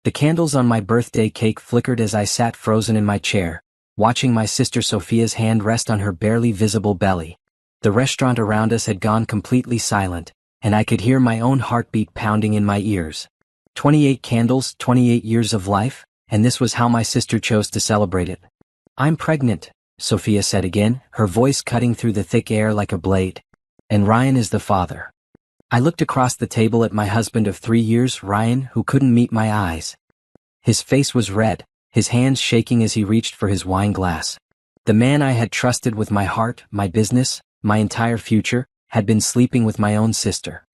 The candles on my birthday cake flickered as I sat frozen in my chair, watching my sister Sophia's hand rest on her barely visible belly. The restaurant around us had gone completely silent, and I could hear my own heartbeat pounding in my ears. 28 candles, 28 years of life, and this was how my sister chose to celebrate it. "I'm pregnant," Sophia said again, her voice cutting through the thick air like a blade. "And Ryan is the father." I looked across the table at my husband of 3 years, Ryan, who couldn't meet my eyes. His face was red, his hands shaking as he reached for his wine glass. The man I had trusted with my heart, my business, my entire future, had been sleeping with my own sister.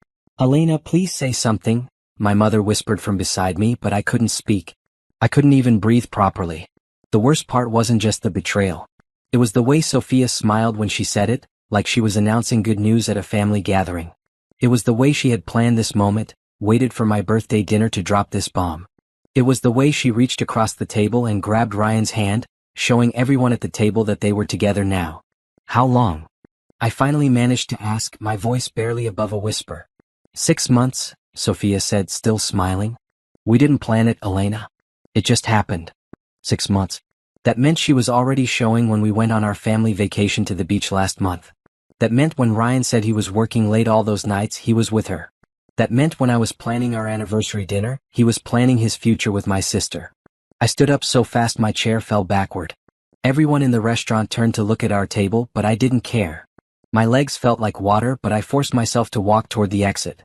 "Elena, please say something," my mother whispered from beside me, but I couldn't speak. I couldn't even breathe properly. The worst part wasn't just the betrayal. It was the way Sophia smiled when she said it, like she was announcing good news at a family gathering. It was the way she had planned this moment, waited for my birthday dinner to drop this bomb. It was the way she reached across the table and grabbed Ryan's hand, showing everyone at the table that they were together now. "How long?" I finally managed to ask, my voice barely above a whisper. 6 months, Sophia said, still smiling. "We didn't plan it, Elena. It just happened." 6 months. That meant she was already showing when we went on our family vacation to the beach last month. That meant when Ryan said he was working late all those nights, he was with her. That meant when I was planning our anniversary dinner, he was planning his future with my sister. I stood up so fast my chair fell backward. Everyone in the restaurant turned to look at our table, but I didn't care. My legs felt like water, but I forced myself to walk toward the exit.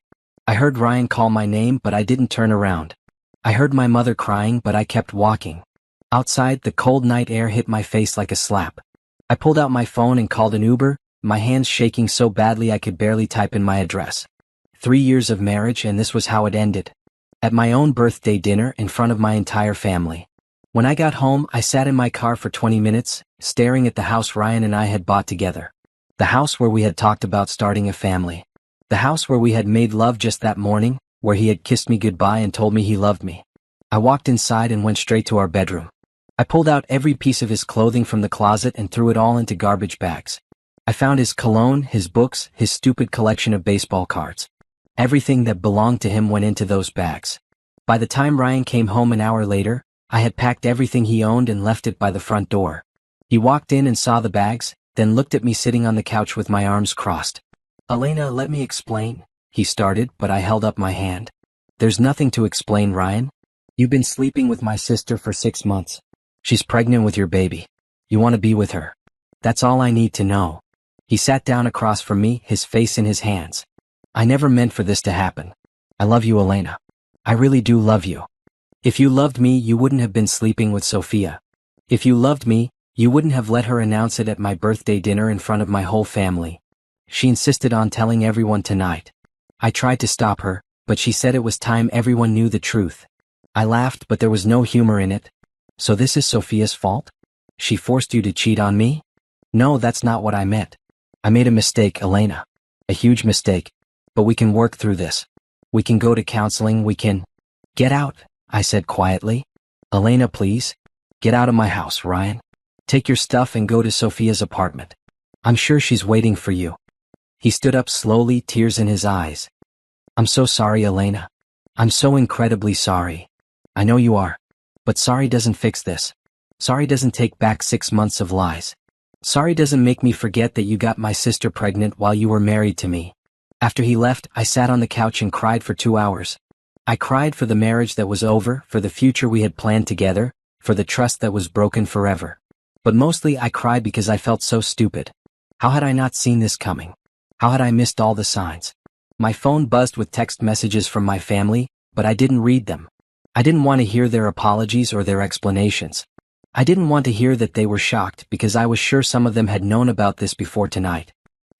I heard Ryan call my name, but I didn't turn around. I heard my mother crying, but I kept walking. Outside, the cold night air hit my face like a slap. I pulled out my phone and called an Uber, my hands shaking so badly I could barely type in my address. 3 years of marriage, and this was how it ended. At my own birthday dinner in front of my entire family. When I got home, I sat in my car for 20 minutes, staring at the house Ryan and I had bought together. The house where we had talked about starting a family. The house where we had made love just that morning, where he had kissed me goodbye and told me he loved me. I walked inside and went straight to our bedroom. I pulled out every piece of his clothing from the closet and threw it all into garbage bags. I found his cologne, his books, his stupid collection of baseball cards. Everything that belonged to him went into those bags. By the time Ryan came home an hour later, I had packed everything he owned and left it by the front door. He walked in and saw the bags, then looked at me sitting on the couch with my arms crossed. "Elena, let me explain," he started, but I held up my hand. "There's nothing to explain, Ryan. You've been sleeping with my sister for 6 months. She's pregnant with your baby. You want to be with her. That's all I need to know." He sat down across from me, his face in his hands. "I never meant for this to happen. I love you, Elena. I really do love you. If you loved me, you wouldn't have been sleeping with Sophia. If you loved me, you wouldn't have let her announce it at my birthday dinner in front of my whole family. She insisted on telling everyone tonight. I tried to stop her, but she said it was time everyone knew the truth." I laughed, but there was no humor in it. "So this is Sophia's fault? She forced you to cheat on me?" "No, that's not what I meant. I made a mistake, Elena. A huge mistake. But we can work through this. We can go to counseling, we can—" "Get out," I said quietly. "Elena, please. Get out of my house, Ryan. Take your stuff and go to Sophia's apartment. I'm sure she's waiting for you." He stood up slowly, tears in his eyes. "I'm so sorry, Elena. I'm so incredibly sorry. I know you are. But sorry doesn't fix this. Sorry doesn't take back 6 months of lies. Sorry doesn't make me forget that you got my sister pregnant while you were married to me." After he left, I sat on the couch and cried for 2 hours. I cried for the marriage that was over, for the future we had planned together, for the trust that was broken forever. But mostly I cried because I felt so stupid. How had I not seen this coming? How had I missed all the signs? My phone buzzed with text messages from my family, but I didn't read them. I didn't want to hear their apologies or their explanations. I didn't want to hear that they were shocked because I was sure some of them had known about this before tonight.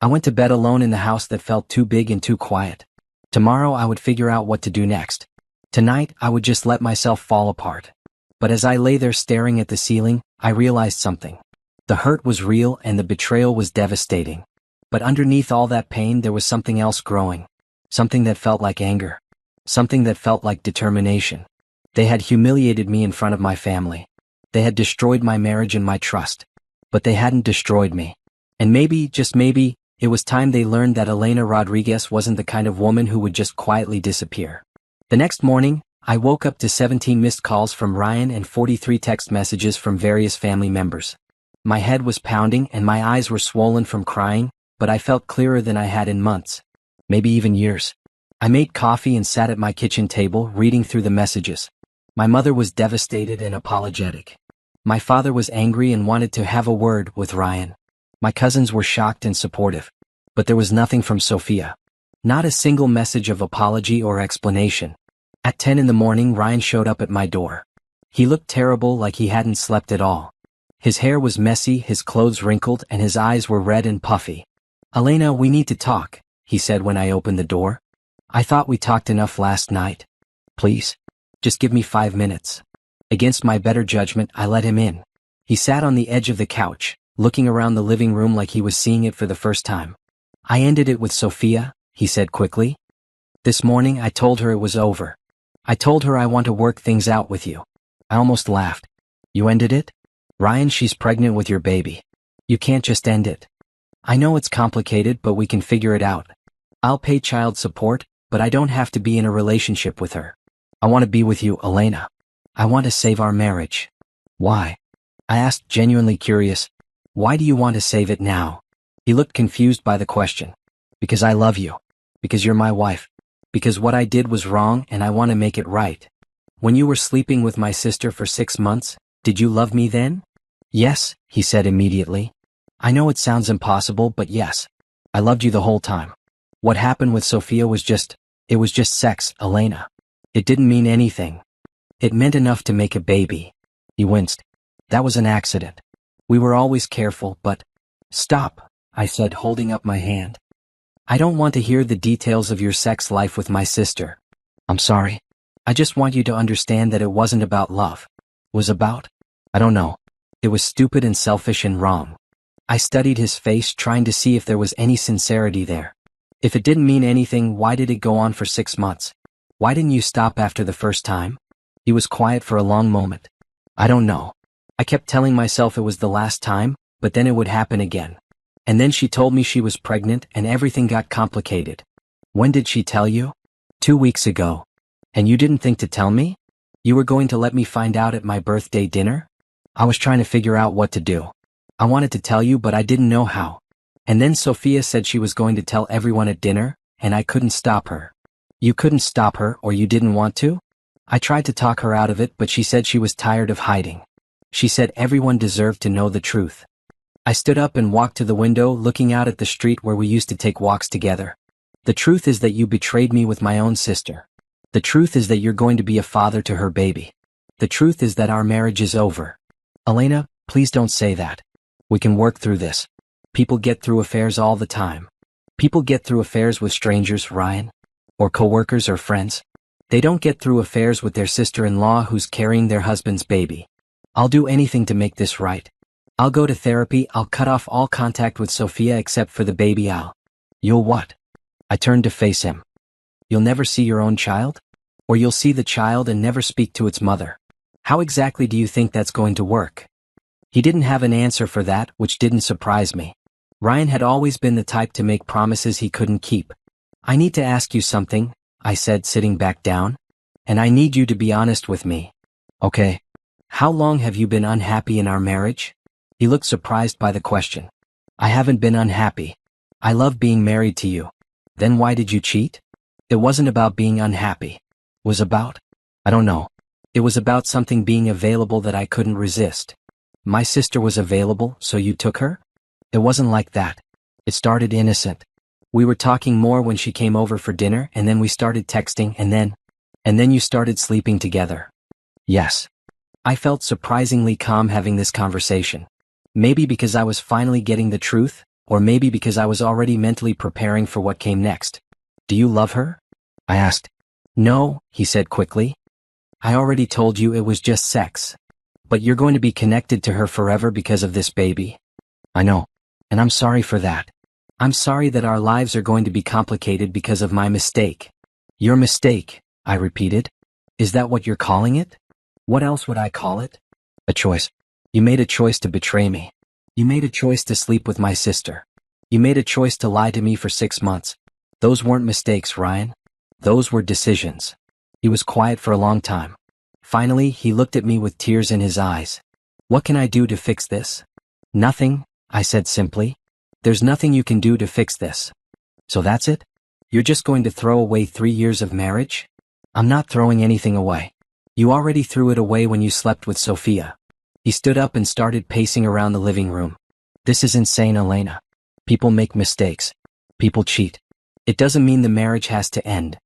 I went to bed alone in the house that felt too big and too quiet. Tomorrow I would figure out what to do next. Tonight I would just let myself fall apart. But as I lay there staring at the ceiling, I realized something. The hurt was real and the betrayal was devastating. But underneath all that pain there was something else growing. Something that felt like anger. Something that felt like determination. They had humiliated me in front of my family. They had destroyed my marriage and my trust. But they hadn't destroyed me. And maybe, just maybe, it was time they learned that Elena Rodriguez wasn't the kind of woman who would just quietly disappear. The next morning, I woke up to 17 missed calls from Ryan and 43 text messages from various family members. My head was pounding and my eyes were swollen from crying, but I felt clearer than I had in months. Maybe even years. I made coffee and sat at my kitchen table reading through the messages. My mother was devastated and apologetic. My father was angry and wanted to have a word with Ryan. My cousins were shocked and supportive. But there was nothing from Sophia. Not a single message of apology or explanation. At 10 in the morning, Ryan showed up at my door. He looked terrible, like he hadn't slept at all. His hair was messy, his clothes wrinkled, and his eyes were red and puffy. "Elena, we need to talk," he said when I opened the door. "I thought we talked enough last night. Please, just give me 5 minutes." Against my better judgment, I let him in. He sat on the edge of the couch, looking around the living room like he was seeing it for the first time. "I ended it with Sophia," he said quickly. "This morning I told her it was over. I told her I want to work things out with you." I almost laughed. "You ended it? Ryan, she's pregnant with your baby. You can't just end it." "I know it's complicated, but we can figure it out. I'll pay child support, but I don't have to be in a relationship with her. I want to be with you, Elena. I want to save our marriage." "Why?" I asked, genuinely curious. "Why do you want to save it now?" He looked confused by the question. "Because I love you. Because you're my wife. Because what I did was wrong and I want to make it right. When you were sleeping with my sister for 6 months, did you love me then?" "Yes," he said immediately. "I know it sounds impossible, but yes. I loved you the whole time. What happened with Sophia was just sex, Elena. It didn't mean anything. It meant enough to make a baby." He winced. "That was an accident. We were always careful, but—" "Stop," I said, holding up my hand. "I don't want to hear the details of your sex life with my sister. I'm sorry. I just want you to understand that it wasn't about love. It was about— I don't know. It was stupid and selfish and wrong." I studied his face, trying to see if there was any sincerity there. "If it didn't mean anything, why did it go on for 6 months? Why didn't you stop after the first time?" He was quiet for a long moment. "I don't know. I kept telling myself it was the last time, but then it would happen again. And then she told me she was pregnant and everything got complicated." "When did she tell you?" 2 weeks ago. "And you didn't think to tell me? You were going to let me find out at my birthday dinner?" I was trying to figure out what to do. I wanted to tell you, but I didn't know how. And then Sophia said she was going to tell everyone at dinner, and I couldn't stop her. "You couldn't stop her, or you didn't want to?" I tried to talk her out of it, but she said she was tired of hiding. She said everyone deserved to know the truth. I stood up and walked to the window, looking out at the street where we used to take walks together. "The truth is that you betrayed me with my own sister. The truth is that you're going to be a father to her baby. The truth is that our marriage is over. Elena, please don't say that. We can work through this. People get through affairs all the time. People get through affairs with strangers, Ryan. Or coworkers or friends. They don't get through affairs with their sister-in-law who's carrying their husband's baby. I'll do anything to make this right. I'll go to therapy, I'll cut off all contact with Sophia except for the baby. You'll what?" I turned to face him. "You'll never see your own child? Or you'll see the child and never speak to its mother? How exactly do you think that's going to work?" He didn't have an answer for that, which didn't surprise me. Ryan had always been the type to make promises he couldn't keep. "I need to ask you something," I said, sitting back down. "And I need you to be honest with me." "Okay. How long have you been unhappy in our marriage?" He looked surprised by the question. "I haven't been unhappy. I love being married to you." "Then why did you cheat?" "It wasn't about being unhappy. It was about— I don't know. It was about something being available that I couldn't resist." "My sister was available, so you took her?" "It wasn't like that. It started innocent. We were talking more when she came over for dinner, and then we started texting, and then you started sleeping together." "Yes." I felt surprisingly calm having this conversation. Maybe because I was finally getting the truth, or maybe because I was already mentally preparing for what came next. "Do you love her?" I asked. "No," he said quickly. "I already told you it was just sex. But you're going to be connected to her forever because of this baby." "I know. And I'm sorry for that. I'm sorry that our lives are going to be complicated because of my mistake." "Your mistake," I repeated. "Is that what you're calling it?" "What else would I call it?" "A choice. You made a choice to betray me. You made a choice to sleep with my sister. You made a choice to lie to me for 6 months. Those weren't mistakes, Ryan. Those were decisions." He was quiet for a long time. Finally, he looked at me with tears in his eyes. What can I do to fix this? Nothing, I said simply. There's nothing you can do to fix this. So that's it? You're just going to throw away 3 years of marriage? I'm not throwing anything away. You already threw it away when you slept with Sophia. He stood up and started pacing around the living room. This is insane, Elena. People make mistakes. People cheat. It doesn't mean the marriage has to end.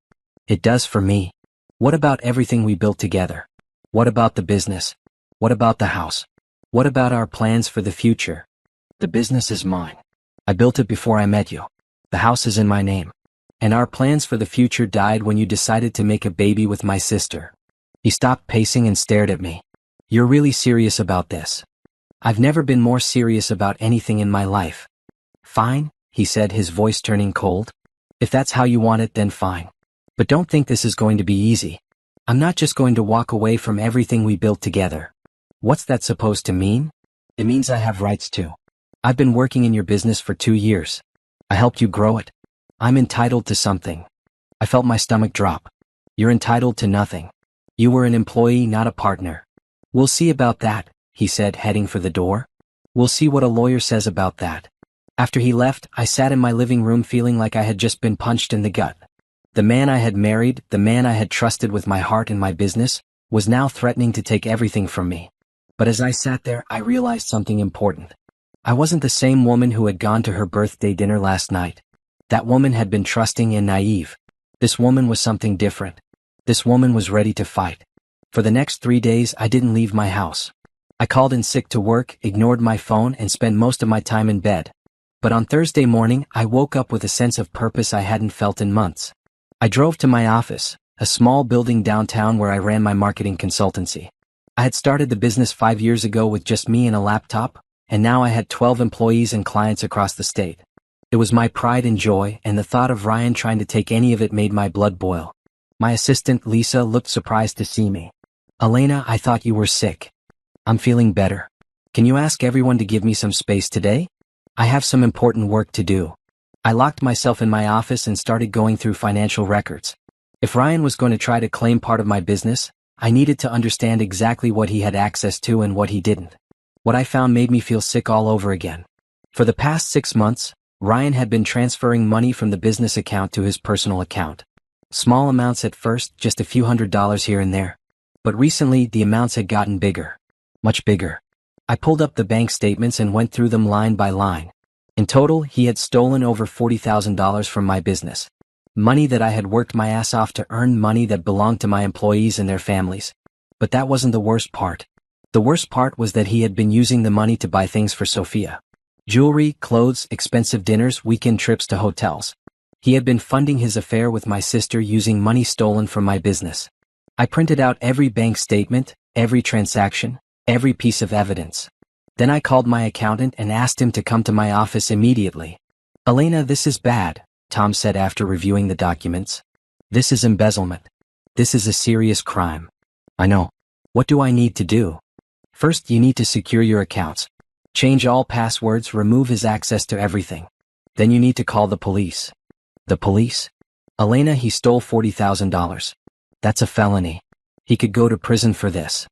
It does for me. What about everything we built together? What about the business? What about the house? What about our plans for the future? The business is mine. I built it before I met you. The house is in my name. And our plans for the future died when you decided to make a baby with my sister. He stopped pacing and stared at me. You're really serious about this? I've never been more serious about anything in my life. Fine, he said, his voice turning cold. If that's how you want it, then fine. But don't think this is going to be easy. I'm not just going to walk away from everything we built together. What's that supposed to mean? It means I have rights too. I've been working in your business for 2 years. I helped you grow it. I'm entitled to something. I felt my stomach drop. You're entitled to nothing. You were an employee, not a partner. We'll see about that, he said, heading for the door. We'll see what a lawyer says about that. After he left, I sat in my living room feeling like I had just been punched in the gut. The man I had married, the man I had trusted with my heart and my business, was now threatening to take everything from me. But as I sat there, I realized something important. I wasn't the same woman who had gone to her birthday dinner last night. That woman had been trusting and naive. This woman was something different. This woman was ready to fight. For the next 3 days, I didn't leave my house. I called in sick to work, ignored my phone, and spent most of my time in bed. But on Thursday morning, I woke up with a sense of purpose I hadn't felt in months. I drove to my office, a small building downtown where I ran my marketing consultancy. I had started the business 5 years ago with just me and a laptop, and now I had 12 employees and clients across the state. It was my pride and joy, and the thought of Ryan trying to take any of it made my blood boil. My assistant, Lisa, looked surprised to see me. Elena, I thought you were sick. I'm feeling better. Can you ask everyone to give me some space today? I have some important work to do. I locked myself in my office and started going through financial records. If Ryan was going to try to claim part of my business, I needed to understand exactly what he had access to and what he didn't. What I found made me feel sick all over again. For the past 6 months, Ryan had been transferring money from the business account to his personal account. Small amounts at first, just a few $100s here and there. But recently, the amounts had gotten bigger. Much bigger. I pulled up the bank statements and went through them line by line. In total, he had stolen over $40,000 from my business. Money that I had worked my ass off to earn, money that belonged to my employees and their families. But that wasn't the worst part. The worst part was that he had been using the money to buy things for Sophia. Jewelry, clothes, expensive dinners, weekend trips to hotels. He had been funding his affair with my sister using money stolen from my business. I printed out every bank statement, every transaction, every piece of evidence. Then I called my accountant and asked him to come to my office immediately. Elena, this is bad, Tom said after reviewing the documents. This is embezzlement. This is a serious crime. I know. What do I need to do? First, you need to secure your accounts. Change all passwords, remove his access to everything. Then you need to call the police. The police? Elena, he stole $40,000. That's a felony. He could go to prison for this.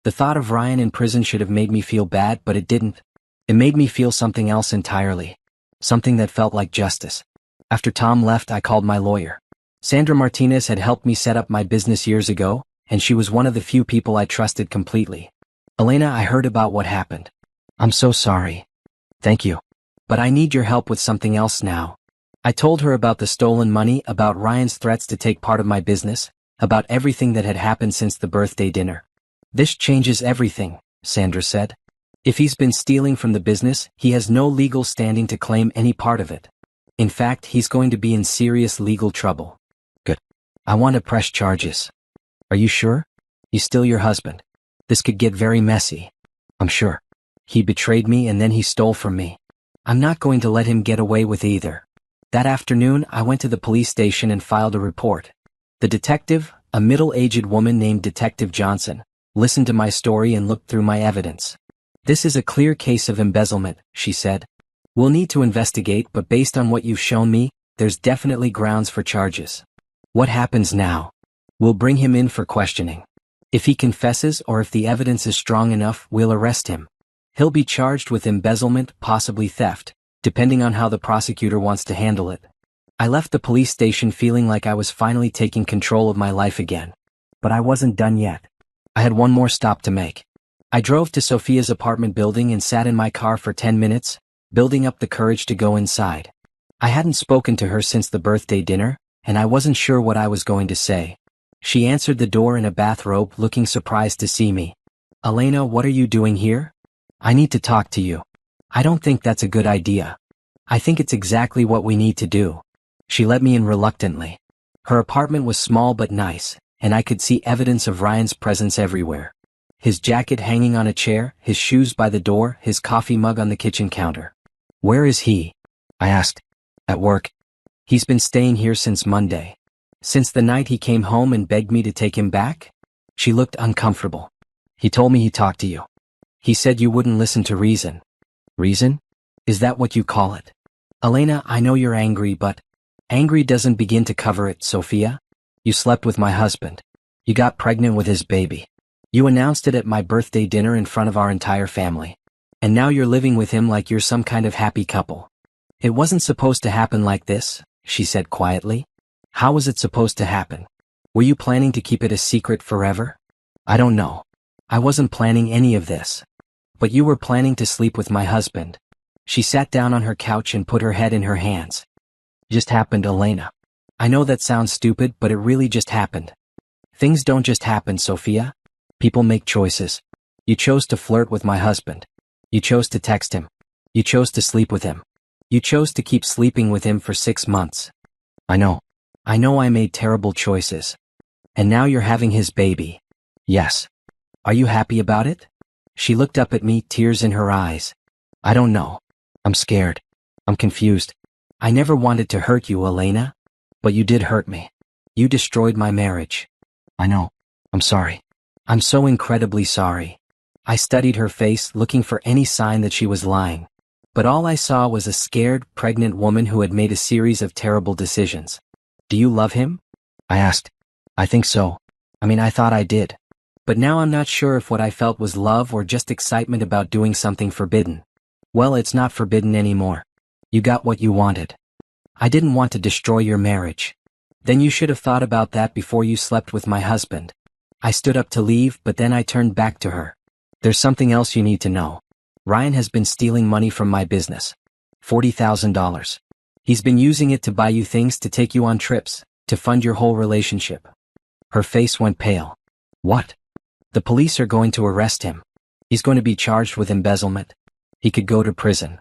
The thought of Ryan in prison should have made me feel bad, but it didn't. It made me feel something else entirely. Something that felt like justice. After Tom left, I called my lawyer. Sandra Martinez had helped me set up my business years ago, and she was one of the few people I trusted completely. Elena, I heard about what happened. I'm so sorry. Thank you. But I need your help with something else now. I told her about the stolen money, about Ryan's threats to take part of my business, about everything that had happened since the birthday dinner. This changes everything, Sandra said. If he's been stealing from the business, he has no legal standing to claim any part of it. In fact, he's going to be in serious legal trouble. Good. I want to press charges. Are you sure? He's still your husband. This could get very messy. I'm sure. He betrayed me and then he stole from me. I'm not going to let him get away with either. That afternoon, I went to the police station and filed a report. The detective, a middle-aged woman named Detective Johnson, listened to my story and looked through my evidence. This is a clear case of embezzlement, she said. We'll need to investigate, but based on what you've shown me, there's definitely grounds for charges. What happens now? We'll bring him in for questioning. If he confesses or if the evidence is strong enough, we'll arrest him. He'll be charged with embezzlement, possibly theft, depending on how the prosecutor wants to handle it. I left the police station feeling like I was finally taking control of my life again. But I wasn't done yet. I had one more stop to make. I drove to Sophia's apartment building and sat in my car for 10 minutes, building up the courage to go inside. I hadn't spoken to her since the birthday dinner, and I wasn't sure what I was going to say. She answered the door in a bathrobe, looking surprised to see me. "Elena, what are you doing here? I need to talk to you." "I don't think that's a good idea. I think it's exactly what we need to do." She let me in reluctantly. Her apartment was small but nice, and I could see evidence of Ryan's presence everywhere. His jacket hanging on a chair, his shoes by the door, his coffee mug on the kitchen counter. "Where is he?" I asked. "At work. He's been staying here since Monday. Since the night he came home and begged me to take him back?" She looked uncomfortable. "He told me he talked to you. He said you wouldn't listen to reason." "Reason? Is that what you call it?" "Elena, I know you're angry, but angry doesn't begin to cover it, Sophia. You slept with my husband. You got pregnant with his baby. You announced it at my birthday dinner in front of our entire family. And now you're living with him like you're some kind of happy couple. It wasn't supposed to happen like this," she said quietly. "How was it supposed to happen? Were you planning to keep it a secret forever?" "I don't know. I wasn't planning any of this. But you were planning to sleep with my husband." She sat down on her couch and put her head in her hands. "Just happened, Elena. I know that sounds stupid, but it really just happened. Things don't just happen, Sophia. People make choices. You chose to flirt with my husband. You chose to text him. You chose to sleep with him. You chose to keep sleeping with him for 6 months. I know. I know I made terrible choices. And now you're having his baby. Yes. Are you happy about it?" She looked up at me, tears in her eyes. "I don't know. I'm scared. I'm confused. I never wanted to hurt you, Elena. But you did hurt me. You destroyed my marriage." "I know. I'm sorry. I'm so incredibly sorry." I studied her face, looking for any sign that she was lying. But all I saw was a scared, pregnant woman who had made a series of terrible decisions. "Do you love him?" I asked. "I think so. I thought I did. But now I'm not sure if what I felt was love or just excitement about doing something forbidden." "Well, it's not forbidden anymore. You got what you wanted. I didn't want to destroy your marriage. Then you should have thought about that before you slept with my husband." I stood up to leave, but then I turned back to her. "There's something else you need to know. Ryan has been stealing money from my business. $40,000. He's been using it to buy you things, to take you on trips, to fund your whole relationship." Her face went pale. "What?" "The police are going to arrest him. He's going to be charged with embezzlement. He could go to prison."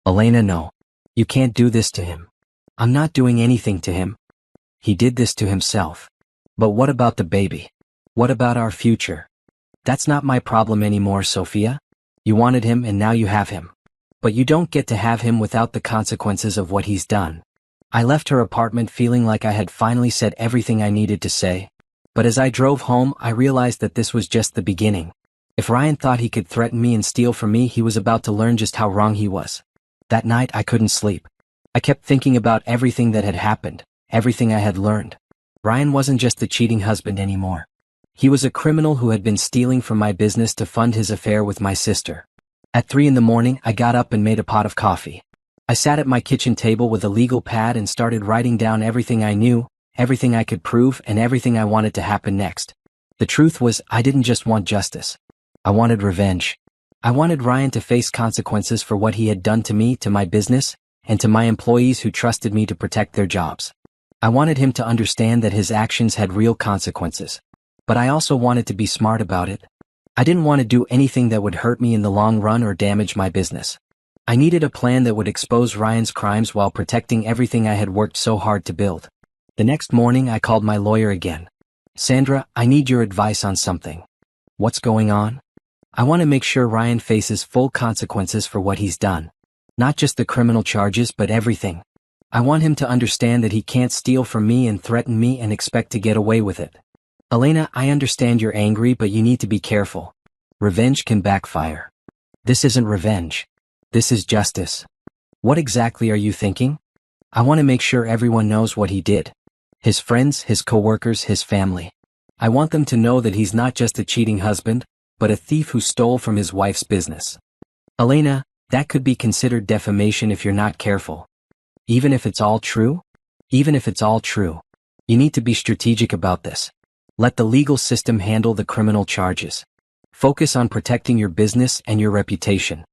"Elena, no. You can't do this to him." "I'm not doing anything to him. He did this to himself." "But what about the baby? What about our future?" "That's not my problem anymore, Sophia. You wanted him and now you have him. But you don't get to have him without the consequences of what he's done." I left her apartment feeling like I had finally said everything I needed to say. But as I drove home, I realized that this was just the beginning. If Ryan thought he could threaten me and steal from me, he was about to learn just how wrong he was. That night I couldn't sleep. I kept thinking about everything that had happened, everything I had learned. Ryan wasn't just the cheating husband anymore. He was a criminal who had been stealing from my business to fund his affair with my sister. At 3 in the morning, I got up and made a pot of coffee. I sat at my kitchen table with a legal pad and started writing down everything I knew, everything I could prove, and everything I wanted to happen next. The truth was, I didn't just want justice. I wanted revenge. I wanted Ryan to face consequences for what he had done to me, to my business, and to my employees who trusted me to protect their jobs. I wanted him to understand that his actions had real consequences. But I also wanted to be smart about it. I didn't want to do anything that would hurt me in the long run or damage my business. I needed a plan that would expose Ryan's crimes while protecting everything I had worked so hard to build. The next morning, I called my lawyer again. "Sandra, I need your advice on something." "What's going on?" "I want to make sure Ryan faces full consequences for what he's done. Not just the criminal charges, but everything. I want him to understand that he can't steal from me and threaten me and expect to get away with it." "Elena, I understand you're angry, but you need to be careful. Revenge can backfire. This isn't revenge. This is justice." "What exactly are you thinking?" "I want to make sure everyone knows what he did. His friends, his coworkers, his family. I want them to know that he's not just a cheating husband, but a thief who stole from his wife's business. Elena, that could be considered defamation if you're not careful. Even if it's all true? Even if it's all true. You need to be strategic about this. Let the legal system handle the criminal charges. Focus on protecting your business and your reputation.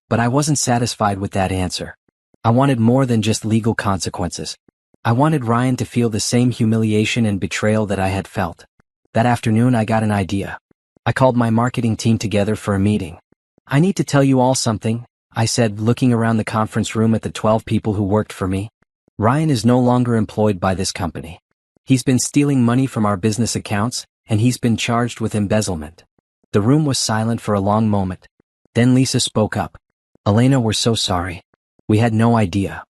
But I wasn't satisfied with that answer. I wanted more than just legal consequences. I wanted Ryan to feel the same humiliation and betrayal that I had felt. That afternoon I got an idea. I called my marketing team together for a meeting. I need to tell you all something, I said, looking around the conference room at the 12 people who worked for me. Ryan is no longer employed by this company. He's been stealing money from our business accounts, and he's been charged with embezzlement. The room was silent for a long moment. Then Lisa spoke up. Elena, we're so sorry. We had no idea.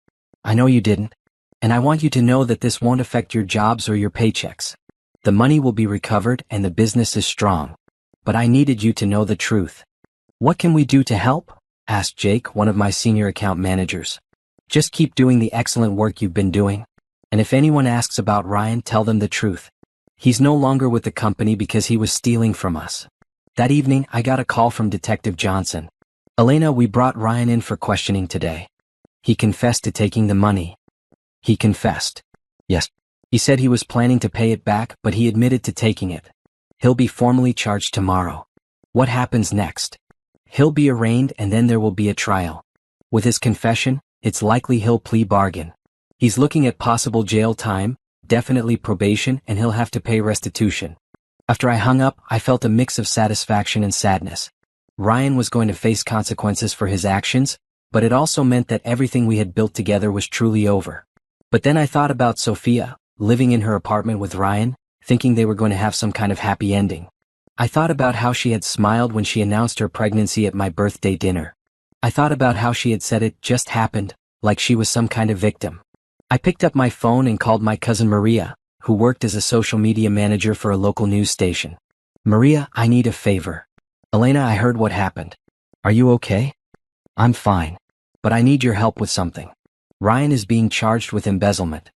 I know you didn't. And I want you to know that this won't affect your jobs or your paychecks. The money will be recovered and the business is strong. But I needed you to know the truth. What can we do to help? Asked Jake, one of my senior account managers. Just keep doing the excellent work you've been doing. And if anyone asks about Ryan, tell them the truth. He's no longer with the company because he was stealing from us. That evening, I got a call from Detective Johnson. Elena, we brought Ryan in for questioning today. He confessed to taking the money. He confessed. Yes. He said he was planning to pay it back, but he admitted to taking it. He'll be formally charged tomorrow. What happens next? He'll be arraigned and then there will be a trial. With his confession, it's likely he'll plea bargain. He's looking at possible jail time, definitely probation, and he'll have to pay restitution. After I hung up, I felt a mix of satisfaction and sadness. Ryan was going to face consequences for his actions, but it also meant that everything we had built together was truly over. But then I thought about Sophia, living in her apartment with Ryan, thinking they were going to have some kind of happy ending. I thought about how she had smiled when she announced her pregnancy at my birthday dinner. I thought about how she had said it just happened, like she was some kind of victim. I picked up my phone and called my cousin Maria, who worked as a social media manager for a local news station. Maria, I need a favor. Elena, I heard what happened. Are you okay? I'm fine. But I need your help with something. Ryan is being charged with embezzlement.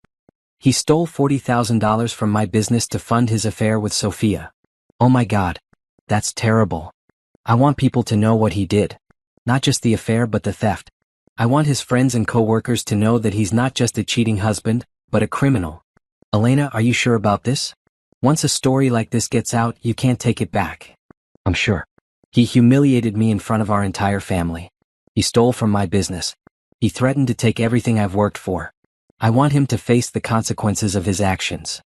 He stole $40,000 from my business to fund his affair with Sophia. Oh my God. That's terrible. I want people to know what he did. Not just the affair but the theft. I want his friends and co-workers to know that he's not just a cheating husband, but a criminal. Elena, are you sure about this? Once a story like this gets out, you can't take it back. I'm sure. He humiliated me in front of our entire family. He stole from my business. He threatened to take everything I've worked for. I want him to face the consequences of his actions.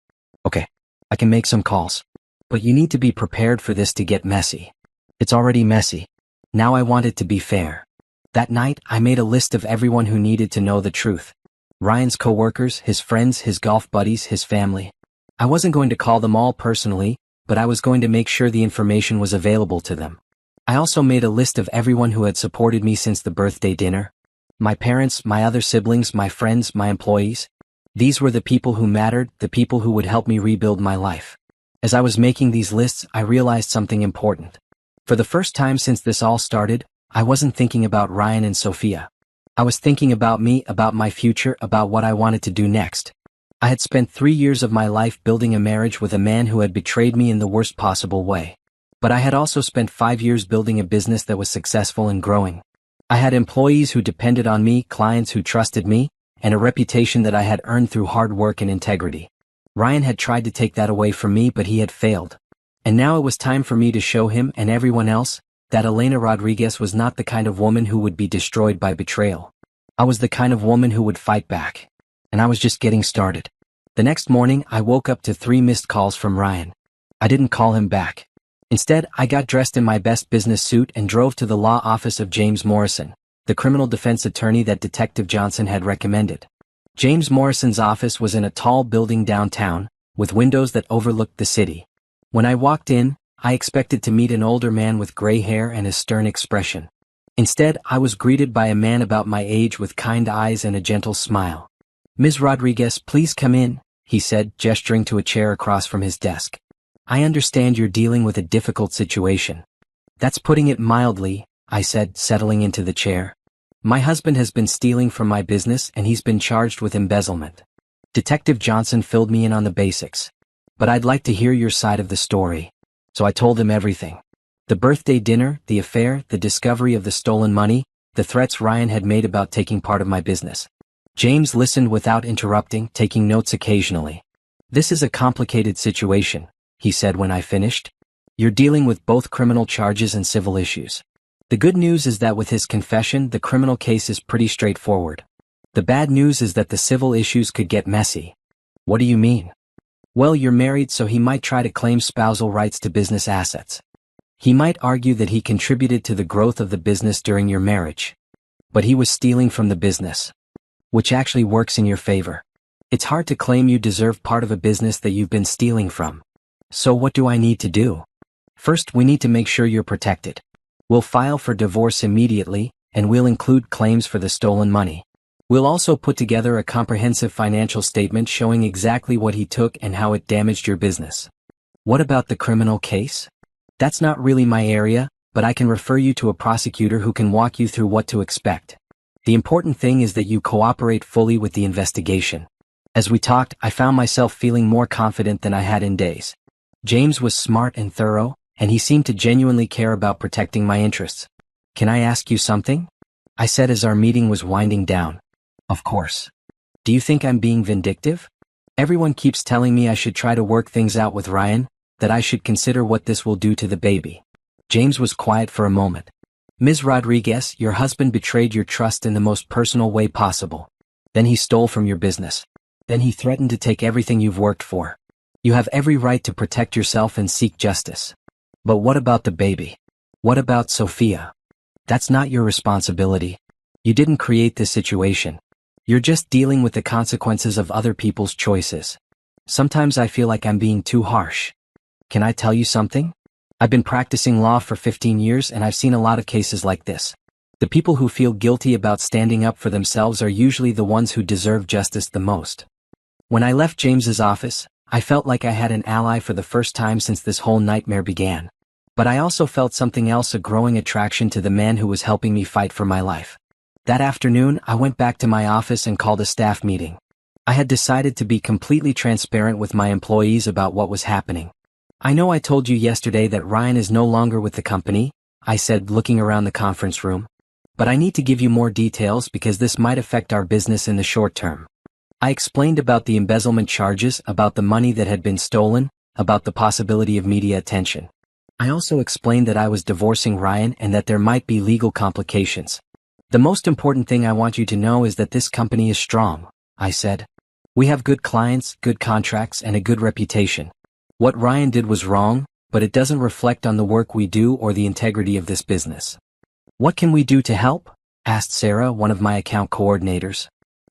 Okay, I can make some calls. But you need to be prepared for this to get messy. It's already messy. Now I want it to be fair. That night, I made a list of everyone who needed to know the truth. Ryan's coworkers, his friends, his golf buddies, his family. I wasn't going to call them all personally, but I was going to make sure the information was available to them. I also made a list of everyone who had supported me since the birthday dinner. My parents, my other siblings, my friends, my employees. These were the people who mattered, the people who would help me rebuild my life. As I was making these lists, I realized something important. For the first time since this all started, I wasn't thinking about Ryan and Sophia. I was thinking about me, about my future, about what I wanted to do next. I had spent 3 years of my life building a marriage with a man who had betrayed me in the worst possible way. But I had also spent 5 years building a business that was successful and growing. I had employees who depended on me, clients who trusted me, and a reputation that I had earned through hard work and integrity. Ryan had tried to take that away from me, but he had failed. And now it was time for me to show him and everyone else that Elena Rodriguez was not the kind of woman who would be destroyed by betrayal. I was the kind of woman who would fight back. And I was just getting started. The next morning, I woke up to 3 missed calls from Ryan. I didn't call him back. Instead, I got dressed in my best business suit and drove to the law office of James Morrison, the criminal defense attorney that Detective Johnson had recommended. James Morrison's office was in a tall building downtown, with windows that overlooked the city. When I walked in, I expected to meet an older man with gray hair and a stern expression. Instead, I was greeted by a man about my age with kind eyes and a gentle smile. "Ms. Rodriguez, please come in," he said, gesturing to a chair across from his desk. "I understand you're dealing with a difficult situation." "That's putting it mildly," I said, settling into the chair. "My husband has been stealing from my business and he's been charged with embezzlement." Detective Johnson filled me in on the basics. But I'd like to hear your side of the story. So I told him everything. The birthday dinner, the affair, the discovery of the stolen money, the threats Ryan had made about taking part of my business. James listened without interrupting, taking notes occasionally. This is a complicated situation, he said when I finished. You're dealing with both criminal charges and civil issues. The good news is that with his confession, the criminal case is pretty straightforward. The bad news is that the civil issues could get messy. What do you mean? Well, you're married, so he might try to claim spousal rights to business assets. He might argue that he contributed to the growth of the business during your marriage. But he was stealing from the business, which actually works in your favor. It's hard to claim you deserve part of a business that you've been stealing from. So what do I need to do? First, we need to make sure you're protected. We'll file for divorce immediately, and we'll include claims for the stolen money. We'll also put together a comprehensive financial statement showing exactly what he took and how it damaged your business. What about the criminal case? That's not really my area, but I can refer you to a prosecutor who can walk you through what to expect. The important thing is that you cooperate fully with the investigation. As we talked, I found myself feeling more confident than I had in days. James was smart and thorough, and he seemed to genuinely care about protecting my interests. Can I ask you something? I said as our meeting was winding down. Of course. Do you think I'm being vindictive? Everyone keeps telling me I should try to work things out with Ryan, that I should consider what this will do to the baby. James was quiet for a moment. Ms. Rodriguez, your husband betrayed your trust in the most personal way possible. Then he stole from your business. Then he threatened to take everything you've worked for. You have every right to protect yourself and seek justice. But what about the baby? What about Sophia? That's not your responsibility. You didn't create this situation. You're just dealing with the consequences of other people's choices. Sometimes I feel like I'm being too harsh. Can I tell you something? I've been practicing law for 15 years and I've seen a lot of cases like this. The people who feel guilty about standing up for themselves are usually the ones who deserve justice the most. When I left James's office, I felt like I had an ally for the first time since this whole nightmare began. But I also felt something else, a growing attraction to the man who was helping me fight for my life. That afternoon, I went back to my office and called a staff meeting. I had decided to be completely transparent with my employees about what was happening. I know I told you yesterday that Ryan is no longer with the company, I said, looking around the conference room. But I need to give you more details because this might affect our business in the short term. I explained about the embezzlement charges, about the money that had been stolen, about the possibility of media attention. I also explained that I was divorcing Ryan and that there might be legal complications. The most important thing I want you to know is that this company is strong, I said. We have good clients, good contracts, and a good reputation. What Ryan did was wrong, but it doesn't reflect on the work we do or the integrity of this business. What can we do to help? Asked Sarah, one of my account coordinators.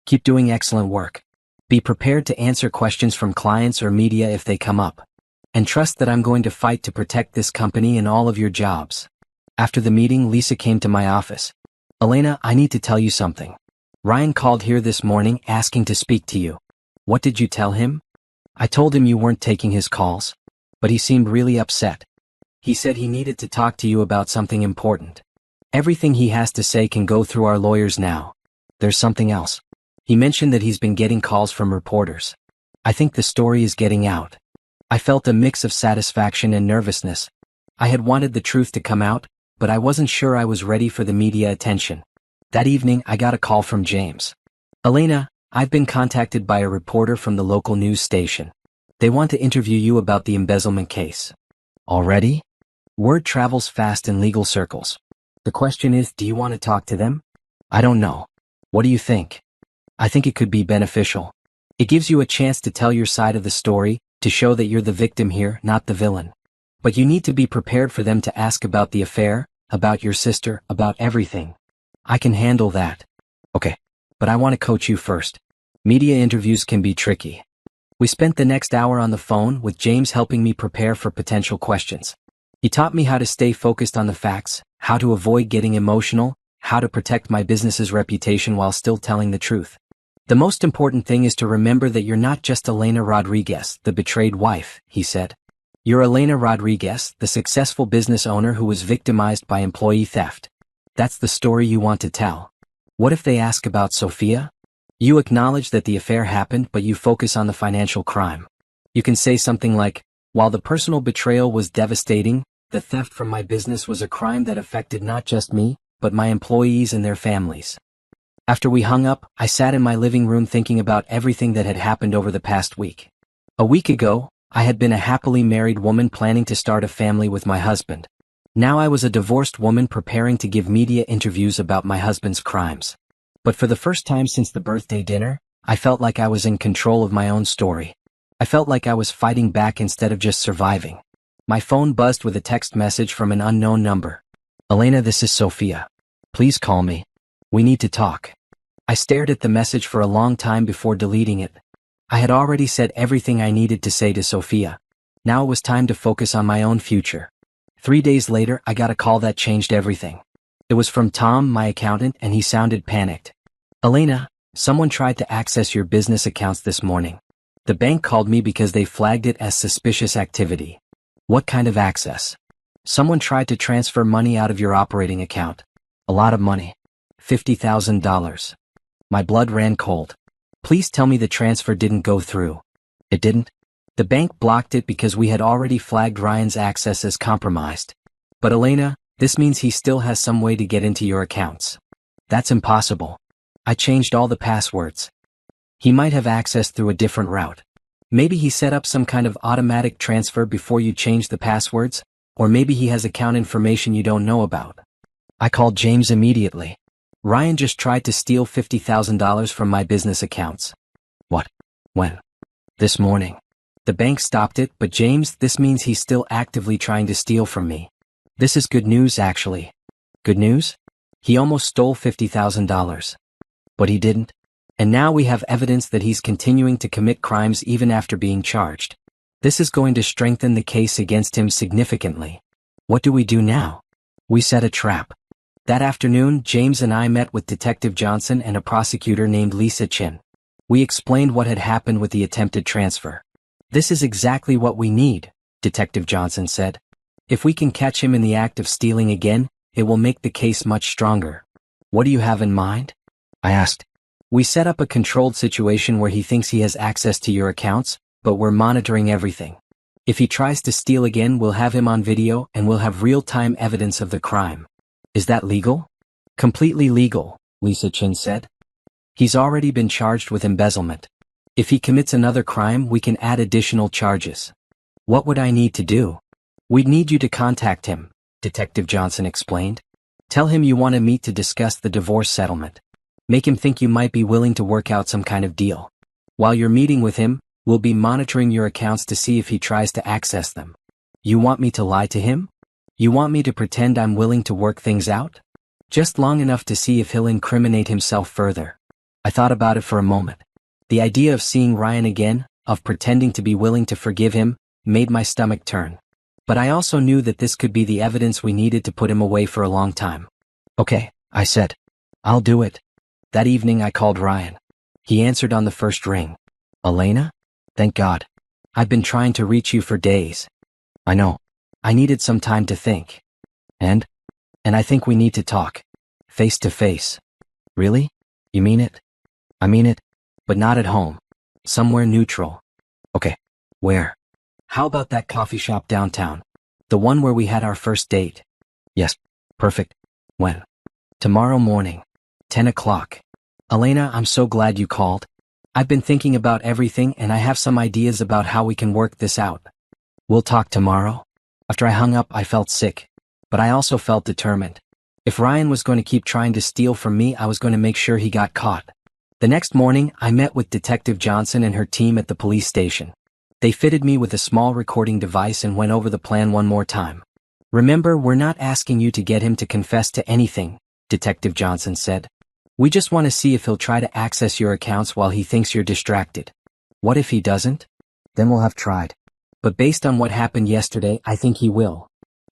Keep doing excellent work. Be prepared to answer questions from clients or media if they come up. And trust that I'm going to fight to protect this company and all of your jobs. After the meeting, Lisa came to my office. Elena, I need to tell you something. Ryan called here this morning asking to speak to you. What did you tell him? I told him you weren't taking his calls. But he seemed really upset. He said he needed to talk to you about something important. Everything he has to say can go through our lawyers now. There's something else. He mentioned that he's been getting calls from reporters. I think the story is getting out. I felt a mix of satisfaction and nervousness. I had wanted the truth to come out, but I wasn't sure I was ready for the media attention. That evening, I got a call from James. Elena, I've been contacted by a reporter from the local news station. They want to interview you about the embezzlement case. Already? Word travels fast in legal circles. The question is, do you want to talk to them? I don't know. What do you think? I think it could be beneficial. It gives you a chance to tell your side of the story, to show that you're the victim here, not the villain. But you need to be prepared for them to ask about the affair, about your sister, about everything. I can handle that. Okay. But I want to coach you first. Media interviews can be tricky. We spent the next hour on the phone with James helping me prepare for potential questions. He taught me how to stay focused on the facts, how to avoid getting emotional, how to protect my business's reputation while still telling the truth. The most important thing is to remember that you're not just Elena Rodriguez, the betrayed wife, he said. You're Elena Rodriguez, the successful business owner who was victimized by employee theft. That's the story you want to tell. What if they ask about Sophia? You acknowledge that the affair happened, but you focus on the financial crime. You can say something like, while the personal betrayal was devastating, the theft from my business was a crime that affected not just me, but my employees and their families. After we hung up, I sat in my living room thinking about everything that had happened over the past week. A week ago, I had been a happily married woman planning to start a family with my husband. Now I was a divorced woman preparing to give media interviews about my husband's crimes. But for the first time since the birthday dinner, I felt like I was in control of my own story. I felt like I was fighting back instead of just surviving. My phone buzzed with a text message from an unknown number. Elena, this is Sophia. Please call me. We need to talk. I stared at the message for a long time before deleting it. I had already said everything I needed to say to Sophia. Now it was time to focus on my own future. 3 days later, I got a call that changed everything. It was from Tom, my accountant, and he sounded panicked. Elena, someone tried to access your business accounts this morning. The bank called me because they flagged it as suspicious activity. What kind of access? Someone tried to transfer money out of your operating account. A lot of money. $50,000. My blood ran cold. Please tell me the transfer didn't go through. It didn't? The bank blocked it because we had already flagged Ryan's access as compromised. But Elena, this means he still has some way to get into your accounts. That's impossible. I changed all the passwords. He might have access through a different route. Maybe he set up some kind of automatic transfer before you changed the passwords, or maybe he has account information you don't know about. I called James immediately. Ryan just tried to steal $50,000 from my business accounts. What? When? This morning. The bank stopped it, but James, this means he's still actively trying to steal from me. This is good news, actually. Good news? He almost stole $50,000. But he didn't. And now we have evidence that he's continuing to commit crimes even after being charged. This is going to strengthen the case against him significantly. What do we do now? We set a trap. That afternoon, James and I met with Detective Johnson and a prosecutor named Lisa Chin. We explained what had happened with the attempted transfer. This is exactly what we need, Detective Johnson said. If we can catch him in the act of stealing again, it will make the case much stronger. What do you have in mind? I asked. We set up a controlled situation where he thinks he has access to your accounts, but we're monitoring everything. If he tries to steal again, we'll have him on video and we'll have real-time evidence of the crime. Is that legal? Completely legal, Lisa Chin said. He's already been charged with embezzlement. If he commits another crime, we can add additional charges. What would I need to do? We'd need you to contact him, Detective Johnson explained. Tell him you want to meet to discuss the divorce settlement. Make him think you might be willing to work out some kind of deal. While you're meeting with him, we'll be monitoring your accounts to see if he tries to access them. You want me to lie to him? You want me to pretend I'm willing to work things out? Just long enough to see if he'll incriminate himself further. I thought about it for a moment. The idea of seeing Ryan again, of pretending to be willing to forgive him, made my stomach turn. But I also knew that this could be the evidence we needed to put him away for a long time. Okay, I said. I'll do it. That evening I called Ryan. He answered on the first ring. Elena? Thank God. I've been trying to reach you for days. I know. I needed some time to think. And I think we need to talk. Face to face. Really? You mean it? I mean it. But not at home. Somewhere neutral. Okay. Where? How about that coffee shop downtown? The one where we had our first date? Yes. Perfect. When? Tomorrow morning. 10 o'clock. Elena, I'm so glad you called. I've been thinking about everything and I have some ideas about how we can work this out. We'll talk tomorrow? After I hung up, I felt sick. But I also felt determined. If Ryan was going to keep trying to steal from me, I was going to make sure he got caught. The next morning, I met with Detective Johnson and her team at the police station. They fitted me with a small recording device and went over the plan one more time. Remember, we're not asking you to get him to confess to anything, Detective Johnson said. We just want to see if he'll try to access your accounts while he thinks you're distracted. What if he doesn't? Then we'll have tried. But based on what happened yesterday, I think he will.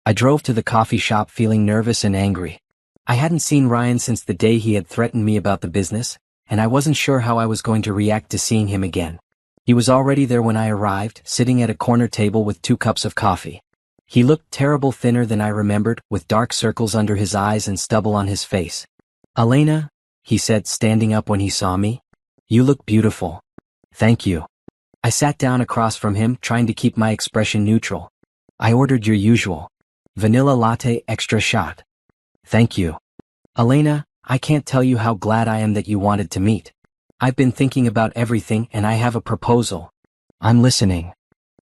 I drove to the coffee shop feeling nervous and angry. I hadn't seen Ryan since the day he had threatened me about the business, and I wasn't sure how I was going to react to seeing him again. He was already there when I arrived, sitting at a corner table with 2 cups of coffee. He looked terrible, thinner than I remembered, with dark circles under his eyes and stubble on his face. Elena, he said, standing up when he saw me. You look beautiful. Thank you. I sat down across from him, trying to keep my expression neutral. I ordered your usual. Vanilla latte extra shot. Thank you. Elena, I can't tell you how glad I am that you wanted to meet. I've been thinking about everything and I have a proposal. I'm listening.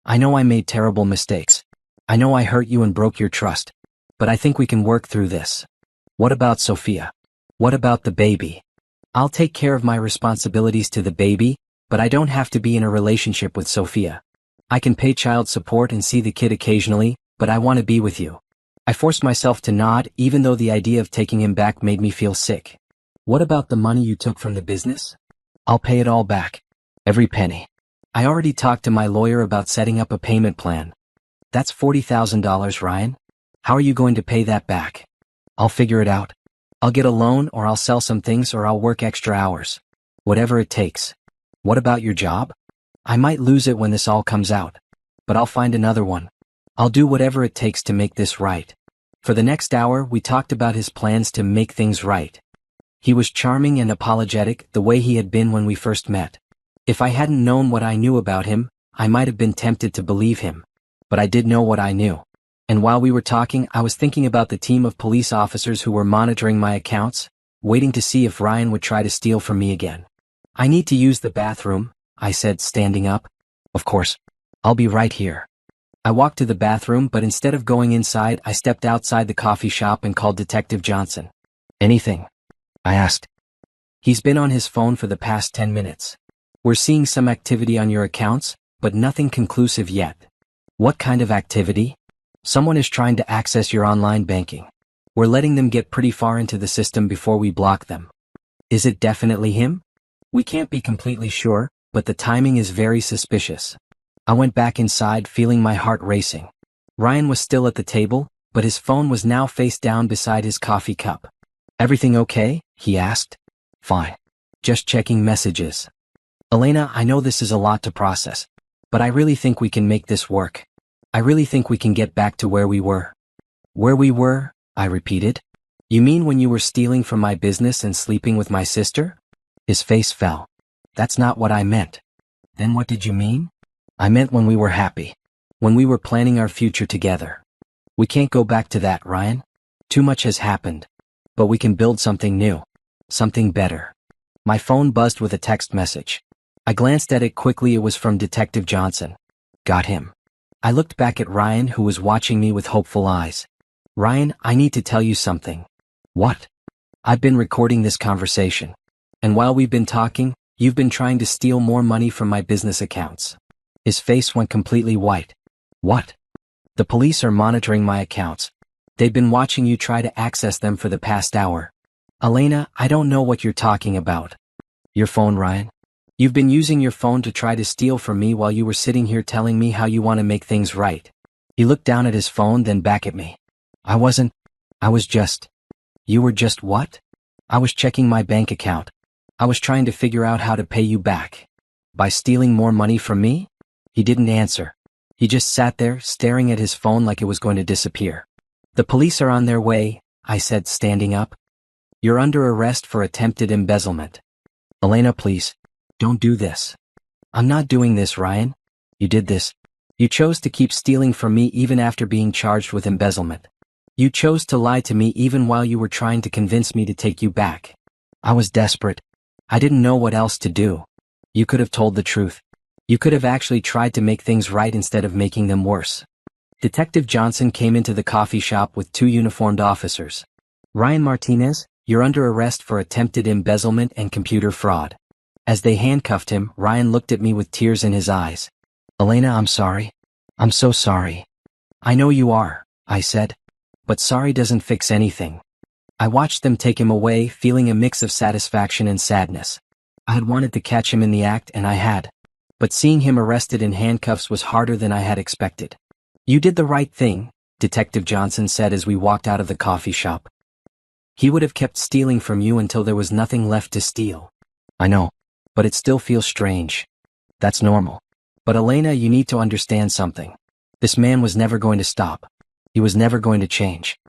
I know I made terrible mistakes. I know I hurt you and broke your trust. But I think we can work through this. What about Sophia? What about the baby? I'll take care of my responsibilities to the baby, but I don't have to be in a relationship with Sophia. I can pay child support and see the kid occasionally, but I want to be with you. I forced myself to nod, even though the idea of taking him back made me feel sick. What about the money you took from the business? I'll pay it all back. Every penny. I already talked to my lawyer about setting up a payment plan. That's $40,000, Ryan. How are you going to pay that back? I'll figure it out. I'll get a loan, or I'll sell some things, or I'll work extra hours. Whatever it takes. What about your job? I might lose it when this all comes out. But I'll find another one. I'll do whatever it takes to make this right. For the next hour, we talked about his plans to make things right. He was charming and apologetic, the way he had been when we first met. If I hadn't known what I knew about him, I might have been tempted to believe him. But I did know what I knew. And while we were talking, I was thinking about the team of police officers who were monitoring my accounts, waiting to see if Ryan would try to steal from me again. I need to use the bathroom, I said, standing up. Of course. I'll be right here. I walked to the bathroom, but instead of going inside, I stepped outside the coffee shop and called Detective Johnson. Anything? I asked. He's been on his phone for the past 10 minutes. We're seeing some activity on your accounts, but nothing conclusive yet. What kind of activity? Someone is trying to access your online banking. We're letting them get pretty far into the system before we block them. Is it definitely him? We can't be completely sure, but the timing is very suspicious. I went back inside, feeling my heart racing. Ryan was still at the table, but his phone was now face down beside his coffee cup. Everything okay? He asked. Fine. Just checking messages. Elena, I know this is a lot to process, but I really think we can make this work. I really think we can get back to where we were. Where we were? I repeated. You mean when you were stealing from my business and sleeping with my sister? His face fell. That's not what I meant. Then what did you mean? I meant when we were happy. When we were planning our future together. We can't go back to that, Ryan. Too much has happened. But we can build something new. Something better. My phone buzzed with a text message. I glanced at it quickly. It was from Detective Johnson. Got him. I looked back at Ryan, who was watching me with hopeful eyes. Ryan, I need to tell you something. What? I've been recording this conversation. And while we've been talking, you've been trying to steal more money from my business accounts. His face went completely white. What? The police are monitoring my accounts. They've been watching you try to access them for the past hour. Elena, I don't know what you're talking about. Your phone, Ryan? You've been using your phone to try to steal from me while you were sitting here telling me how you want to make things right. He looked down at his phone, then back at me. I was just... You were just what? I was checking my bank account. I was trying to figure out how to pay you back. By stealing more money from me? He didn't answer. He just sat there, staring at his phone like it was going to disappear. The police are on their way, I said, standing up. You're under arrest for attempted embezzlement. Elena, please. Don't do this. I'm not doing this, Ryan. You did this. You chose to keep stealing from me even after being charged with embezzlement. You chose to lie to me even while you were trying to convince me to take you back. I was desperate. I didn't know what else to do. You could have told the truth. You could have actually tried to make things right instead of making them worse. Detective Johnson came into the coffee shop with 2 uniformed officers. Ryan Martinez, you're under arrest for attempted embezzlement and computer fraud. As they handcuffed him, Ryan looked at me with tears in his eyes. Elena, I'm sorry. I'm so sorry. I know you are, I said. But sorry doesn't fix anything. I watched them take him away, feeling a mix of satisfaction and sadness. I had wanted to catch him in the act, and I had. But seeing him arrested in handcuffs was harder than I had expected. You did the right thing, Detective Johnson said as we walked out of the coffee shop. He would have kept stealing from you until there was nothing left to steal. I know. But it still feels strange. That's normal. But Elena, you need to understand something. This man was never going to stop. He was never going to change.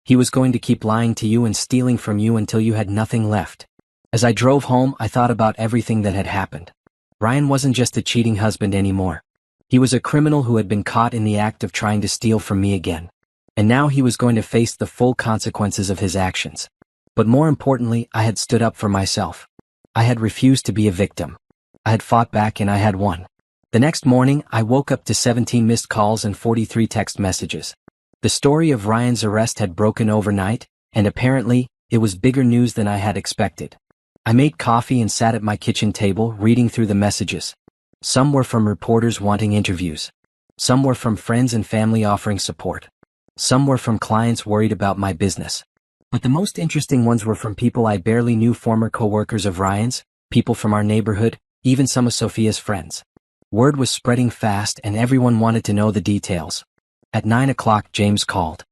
He was going to keep lying to you and stealing from you until you had nothing left. As I drove home, I thought about everything that had happened. Ryan wasn't just a cheating husband anymore. He was a criminal who had been caught in the act of trying to steal from me again. And now he was going to face the full consequences of his actions. But more importantly, I had stood up for myself. I had refused to be a victim. I had fought back and I had won. The next morning, I woke up to 17 missed calls and 43 text messages. The story of Ryan's arrest had broken overnight, and apparently, it was bigger news than I had expected. I made coffee and sat at my kitchen table reading through the messages. Some were from reporters wanting interviews. Some were from friends and family offering support. Some were from clients worried about my business. But the most interesting ones were from people I barely knew, former co-workers of Ryan's, people from our neighborhood, even some of Sophia's friends. Word was spreading fast and everyone wanted to know the details. At 9 o'clock, James called.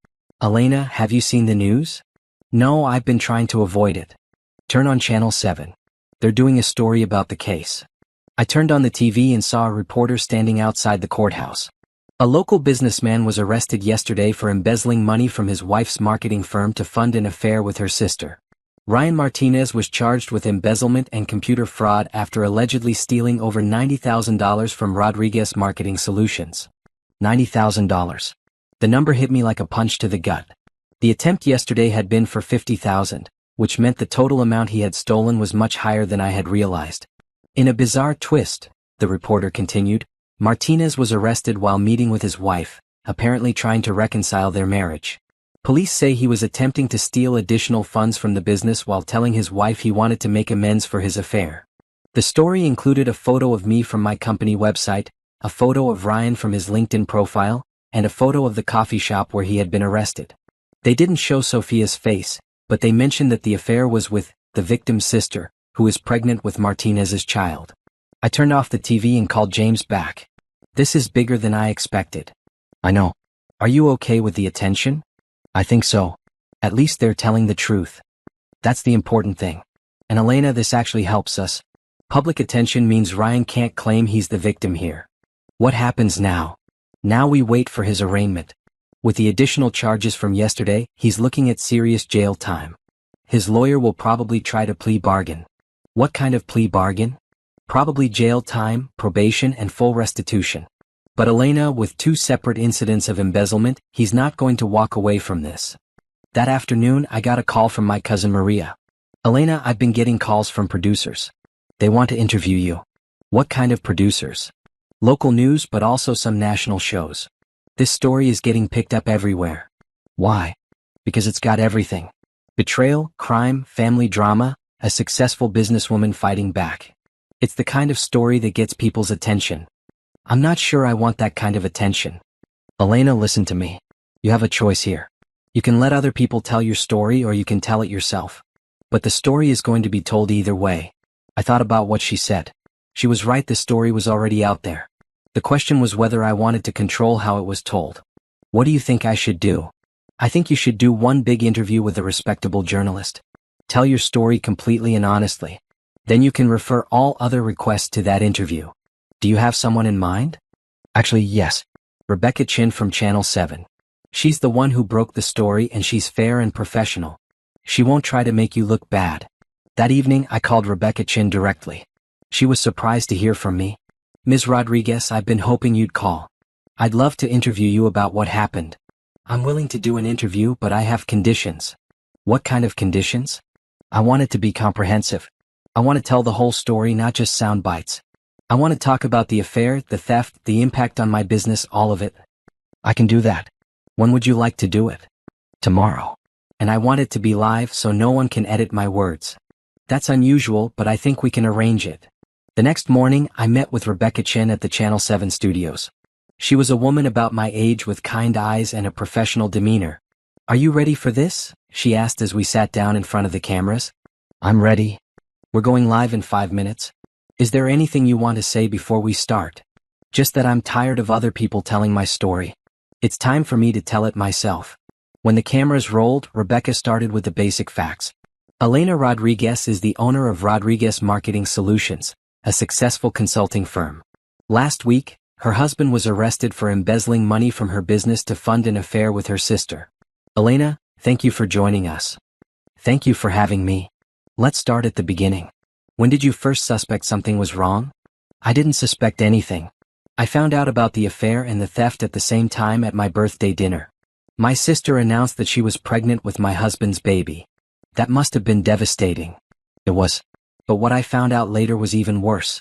"Elena, have you seen the news?" "No, I've been trying to avoid it." "Turn on Channel 7. They're doing a story about the case." I turned on the TV and saw a reporter standing outside the courthouse. A local businessman was arrested yesterday for embezzling money from his wife's marketing firm to fund an affair with her sister. Ryan Martinez was charged with embezzlement and computer fraud after allegedly stealing over $90,000 from Rodriguez Marketing Solutions. $90,000. The number hit me like a punch to the gut. The attempt yesterday had been for $50,000, which meant the total amount he had stolen was much higher than I had realized. In a bizarre twist, the reporter continued, Martinez was arrested while meeting with his wife, apparently trying to reconcile their marriage. Police say he was attempting to steal additional funds from the business while telling his wife he wanted to make amends for his affair. The story included a photo of me from my company website, a photo of Ryan from his LinkedIn profile, and a photo of the coffee shop where he had been arrested. They didn't show Sophia's face, but they mentioned that the affair was with the victim's sister, who is pregnant with Martinez's child. I turned off the TV and called James back. "This is bigger than I expected." "I know. Are you okay with the attention?" "I think so. At least they're telling the truth. That's the important thing. And Elena, this actually helps us. Public attention means Ryan can't claim he's the victim here. What happens now? Now we wait for his arraignment. With the additional charges from yesterday, he's looking at serious jail time. His lawyer will probably try to plea bargain. What kind of plea bargain? Probably jail time, probation, and full restitution. But Elena, with 2 separate incidents of embezzlement, he's not going to walk away from this. That afternoon, I got a call from my cousin Maria. "Elena, I've been getting calls from producers. They want to interview you." "What kind of producers?" "Local news, but also some national shows. This story is getting picked up everywhere." "Why?" "Because it's got everything. Betrayal, crime, family drama, a successful businesswoman fighting back. It's the kind of story that gets people's attention." "I'm not sure I want that kind of attention." "Elena, listen to me. You have a choice here. You can let other people tell your story or you can tell it yourself. But the story is going to be told either way." I thought about what she said. She was right, the story was already out there. The question was whether I wanted to control how it was told. "What do you think I should do?" "I think you should do one big interview with a respectable journalist. Tell your story completely and honestly. Then you can refer all other requests to that interview." "Do you have someone in mind?" "Actually, yes. Rebecca Chin from Channel 7. She's the one who broke the story and she's fair and professional. She won't try to make you look bad." That evening, I called Rebecca Chin directly. She was surprised to hear from me. "Ms. Rodriguez, I've been hoping you'd call. I'd love to interview you about what happened. I'm willing to do an interview, but I have conditions." "What kind of conditions?" "I want it to be comprehensive. I want to tell the whole story, not just sound bites. I want to talk about the affair, the theft, the impact on my business, all of it." "I can do that. When would you like to do it?" "Tomorrow. And I want it to be live so no one can edit my words." "That's unusual, but I think we can arrange it." The next morning, I met with Rebecca Chin at the Channel 7 studios. She was a woman about my age with kind eyes and a professional demeanor. "Are you ready for this?" she asked as we sat down in front of the cameras. "I'm ready." "We're going live in 5 minutes. Is there anything you want to say before we start?" "Just that I'm tired of other people telling my story. It's time for me to tell it myself." When the cameras rolled, Rebecca started with the basic facts. Elena Rodriguez is the owner of Rodriguez Marketing Solutions, a successful consulting firm. Last week, her husband was arrested for embezzling money from her business to fund an affair with her sister. "Elena, thank you for joining us." "Thank you for having me." Let's start at the beginning. When did you first suspect something was wrong? I didn't suspect anything. I found out about the affair and the theft at the same time at my birthday dinner. My sister announced that she was pregnant with my husband's baby. That must have been devastating. It was. But what I found out later was even worse.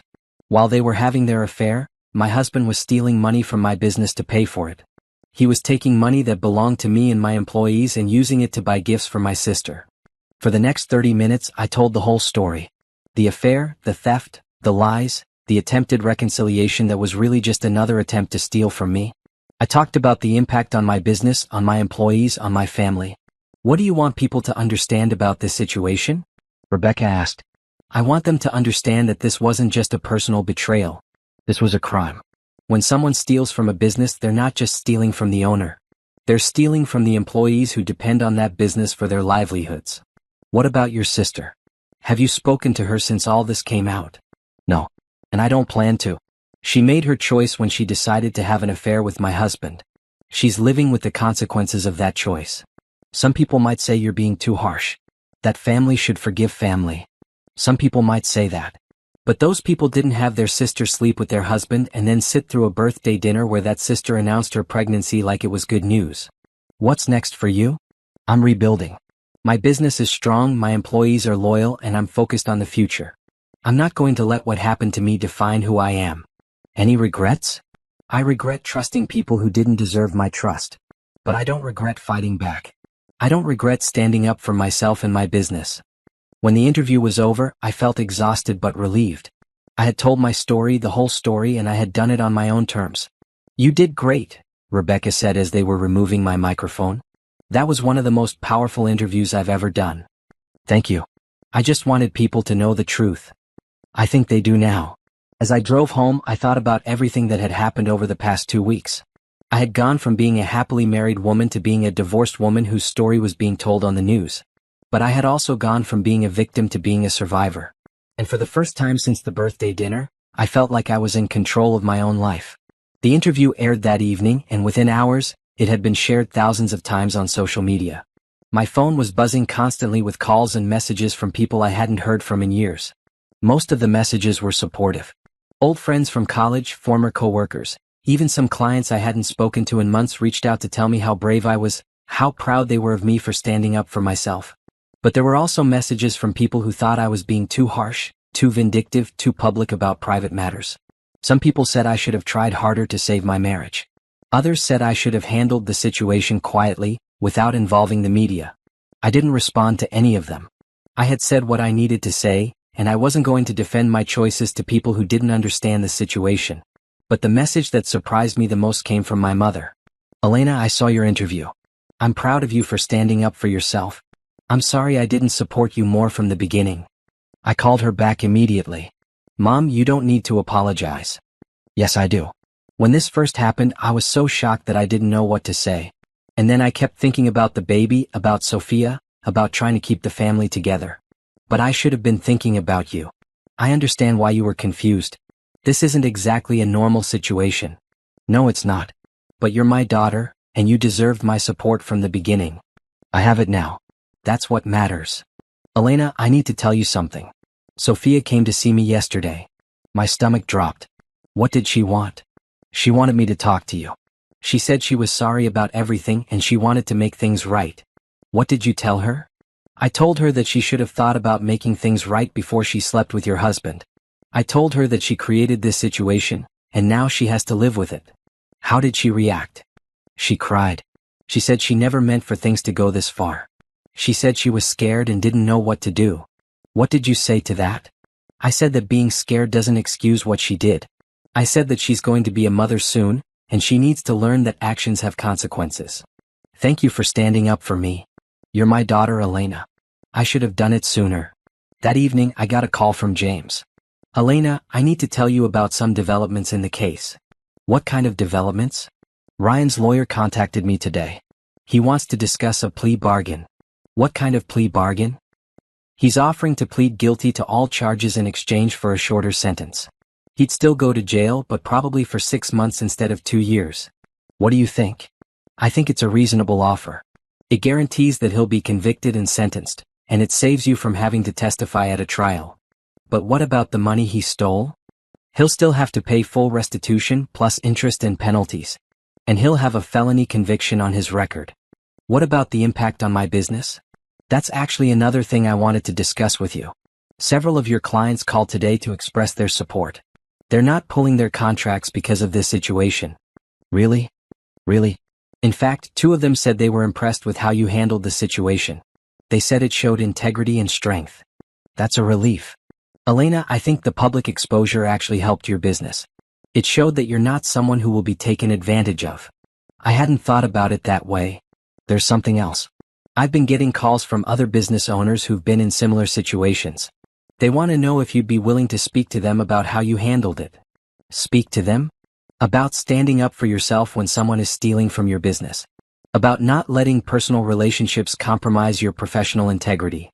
While they were having their affair, my husband was stealing money from my business to pay for it. He was taking money that belonged to me and my employees and using it to buy gifts for my sister. For the next 30 minutes, I told the whole story. The affair, the theft, the lies, the attempted reconciliation that was really just another attempt to steal from me. I talked about the impact on my business, on my employees, on my family. What do you want people to understand about this situation? Rebecca asked. I want them to understand that this wasn't just a personal betrayal. This was a crime. When someone steals from a business, they're not just stealing from the owner. They're stealing from the employees who depend on that business for their livelihoods. What about your sister? Have you spoken to her since all this came out? No. And I don't plan to. She made her choice when she decided to have an affair with my husband. She's living with the consequences of that choice. Some people might say you're being too harsh. That family should forgive family. Some people might say that. But those people didn't have their sister sleep with their husband and then sit through a birthday dinner where that sister announced her pregnancy like it was good news. What's next for you? I'm rebuilding. My business is strong, my employees are loyal, and I'm focused on the future. I'm not going to let what happened to me define who I am. Any regrets? I regret trusting people who didn't deserve my trust. But I don't regret fighting back. I don't regret standing up for myself and my business. When the interview was over, I felt exhausted but relieved. I had told my story, the whole story, and I had done it on my own terms. You did great, Rebecca said as they were removing my microphone. That was one of the most powerful interviews I've ever done. Thank you. I just wanted people to know the truth. I think they do now. As I drove home, I thought about everything that had happened over the past 2 weeks. I had gone from being a happily married woman to being a divorced woman whose story was being told on the news. But I had also gone from being a victim to being a survivor. And for the first time since the birthday dinner, I felt like I was in control of my own life. The interview aired that evening, and within hours, it had been shared thousands of times on social media. My phone was buzzing constantly with calls and messages from people I hadn't heard from in years. Most of the messages were supportive. Old friends from college, former coworkers, even some clients I hadn't spoken to in months reached out to tell me how brave I was, how proud they were of me for standing up for myself. But there were also messages from people who thought I was being too harsh, too vindictive, too public about private matters. Some people said I should have tried harder to save my marriage. Others said I should have handled the situation quietly, without involving the media. I didn't respond to any of them. I had said what I needed to say, and I wasn't going to defend my choices to people who didn't understand the situation. But the message that surprised me the most came from my mother. Elena, I saw your interview. I'm proud of you for standing up for yourself. I'm sorry I didn't support you more from the beginning. I called her back immediately. Mom, you don't need to apologize. Yes, I do. When this first happened, I was so shocked that I didn't know what to say. And then I kept thinking about the baby, about Sophia, about trying to keep the family together. But I should have been thinking about you. I understand why you were confused. This isn't exactly a normal situation. No, it's not. But you're my daughter, and you deserved my support from the beginning. I have it now. That's what matters. Elena, I need to tell you something. Sophia came to see me yesterday. My stomach dropped. What did she want? She wanted me to talk to you. She said she was sorry about everything and she wanted to make things right. What did you tell her? I told her that she should have thought about making things right before she slept with your husband. I told her that she created this situation, and now she has to live with it. How did she react? She cried. She said she never meant for things to go this far. She said she was scared and didn't know what to do. What did you say to that? I said that being scared doesn't excuse what she did. I said that she's going to be a mother soon, and she needs to learn that actions have consequences. Thank you for standing up for me. You're my daughter, Elena. I should have done it sooner. That evening, I got a call from James. Elena, I need to tell you about some developments in the case. What kind of developments? Ryan's lawyer contacted me today. He wants to discuss a plea bargain. What kind of plea bargain? He's offering to plead guilty to all charges in exchange for a shorter sentence. He'd still go to jail, but probably for 6 months instead of 2 years. What do you think? I think it's a reasonable offer. It guarantees that he'll be convicted and sentenced, and it saves you from having to testify at a trial. But what about the money he stole? He'll still have to pay full restitution plus interest and penalties. And he'll have a felony conviction on his record. What about the impact on my business? That's actually another thing I wanted to discuss with you. Several of your clients called today to express their support. They're not pulling their contracts because of this situation. Really? Really? In fact, 2 of them said they were impressed with how you handled the situation. They said it showed integrity and strength. That's a relief. Elena, I think the public exposure actually helped your business. It showed that you're not someone who will be taken advantage of. I hadn't thought about it that way. There's something else. I've been getting calls from other business owners who've been in similar situations. They want to know if you'd be willing to speak to them about how you handled it. Speak to them? About standing up for yourself when someone is stealing from your business. About not letting personal relationships compromise your professional integrity.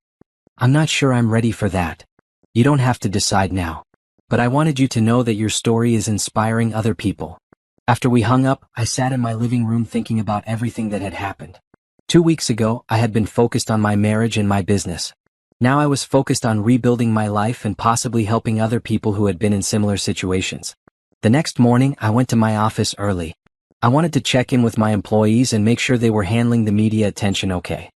I'm not sure I'm ready for that. You don't have to decide now. But I wanted you to know that your story is inspiring other people. After we hung up, I sat in my living room thinking about everything that had happened. 2 weeks ago, I had been focused on my marriage and my business. Now I was focused on rebuilding my life and possibly helping other people who had been in similar situations. The next morning, I went to my office early. I wanted to check in with my employees and make sure they were handling the media attention okay.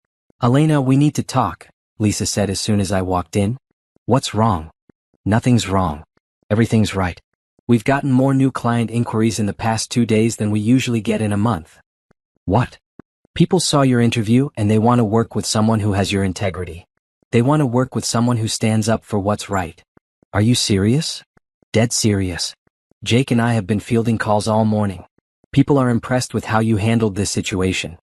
Elena, we need to talk, Lisa said as soon as I walked in. What's wrong? Nothing's wrong. Everything's right. We've gotten more new client inquiries in the past 2 days than we usually get in a month. What? People saw your interview and they want to work with someone who has your integrity. They want to work with someone who stands up for what's right. Are you serious? Dead serious. Jake and I have been fielding calls all morning. People are impressed with how you handled this situation.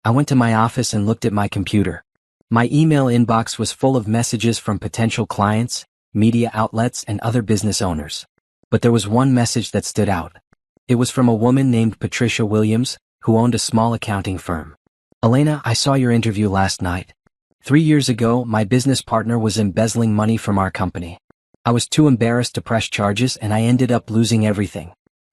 I went to my office and looked at my computer. My email inbox was full of messages from potential clients, media outlets, and other business owners. But there was one message that stood out. It was from a woman named Patricia Williams, who owned a small accounting firm. Elena, I saw your interview last night. 3 years ago, my business partner was embezzling money from our company. I was too embarrassed to press charges and I ended up losing everything.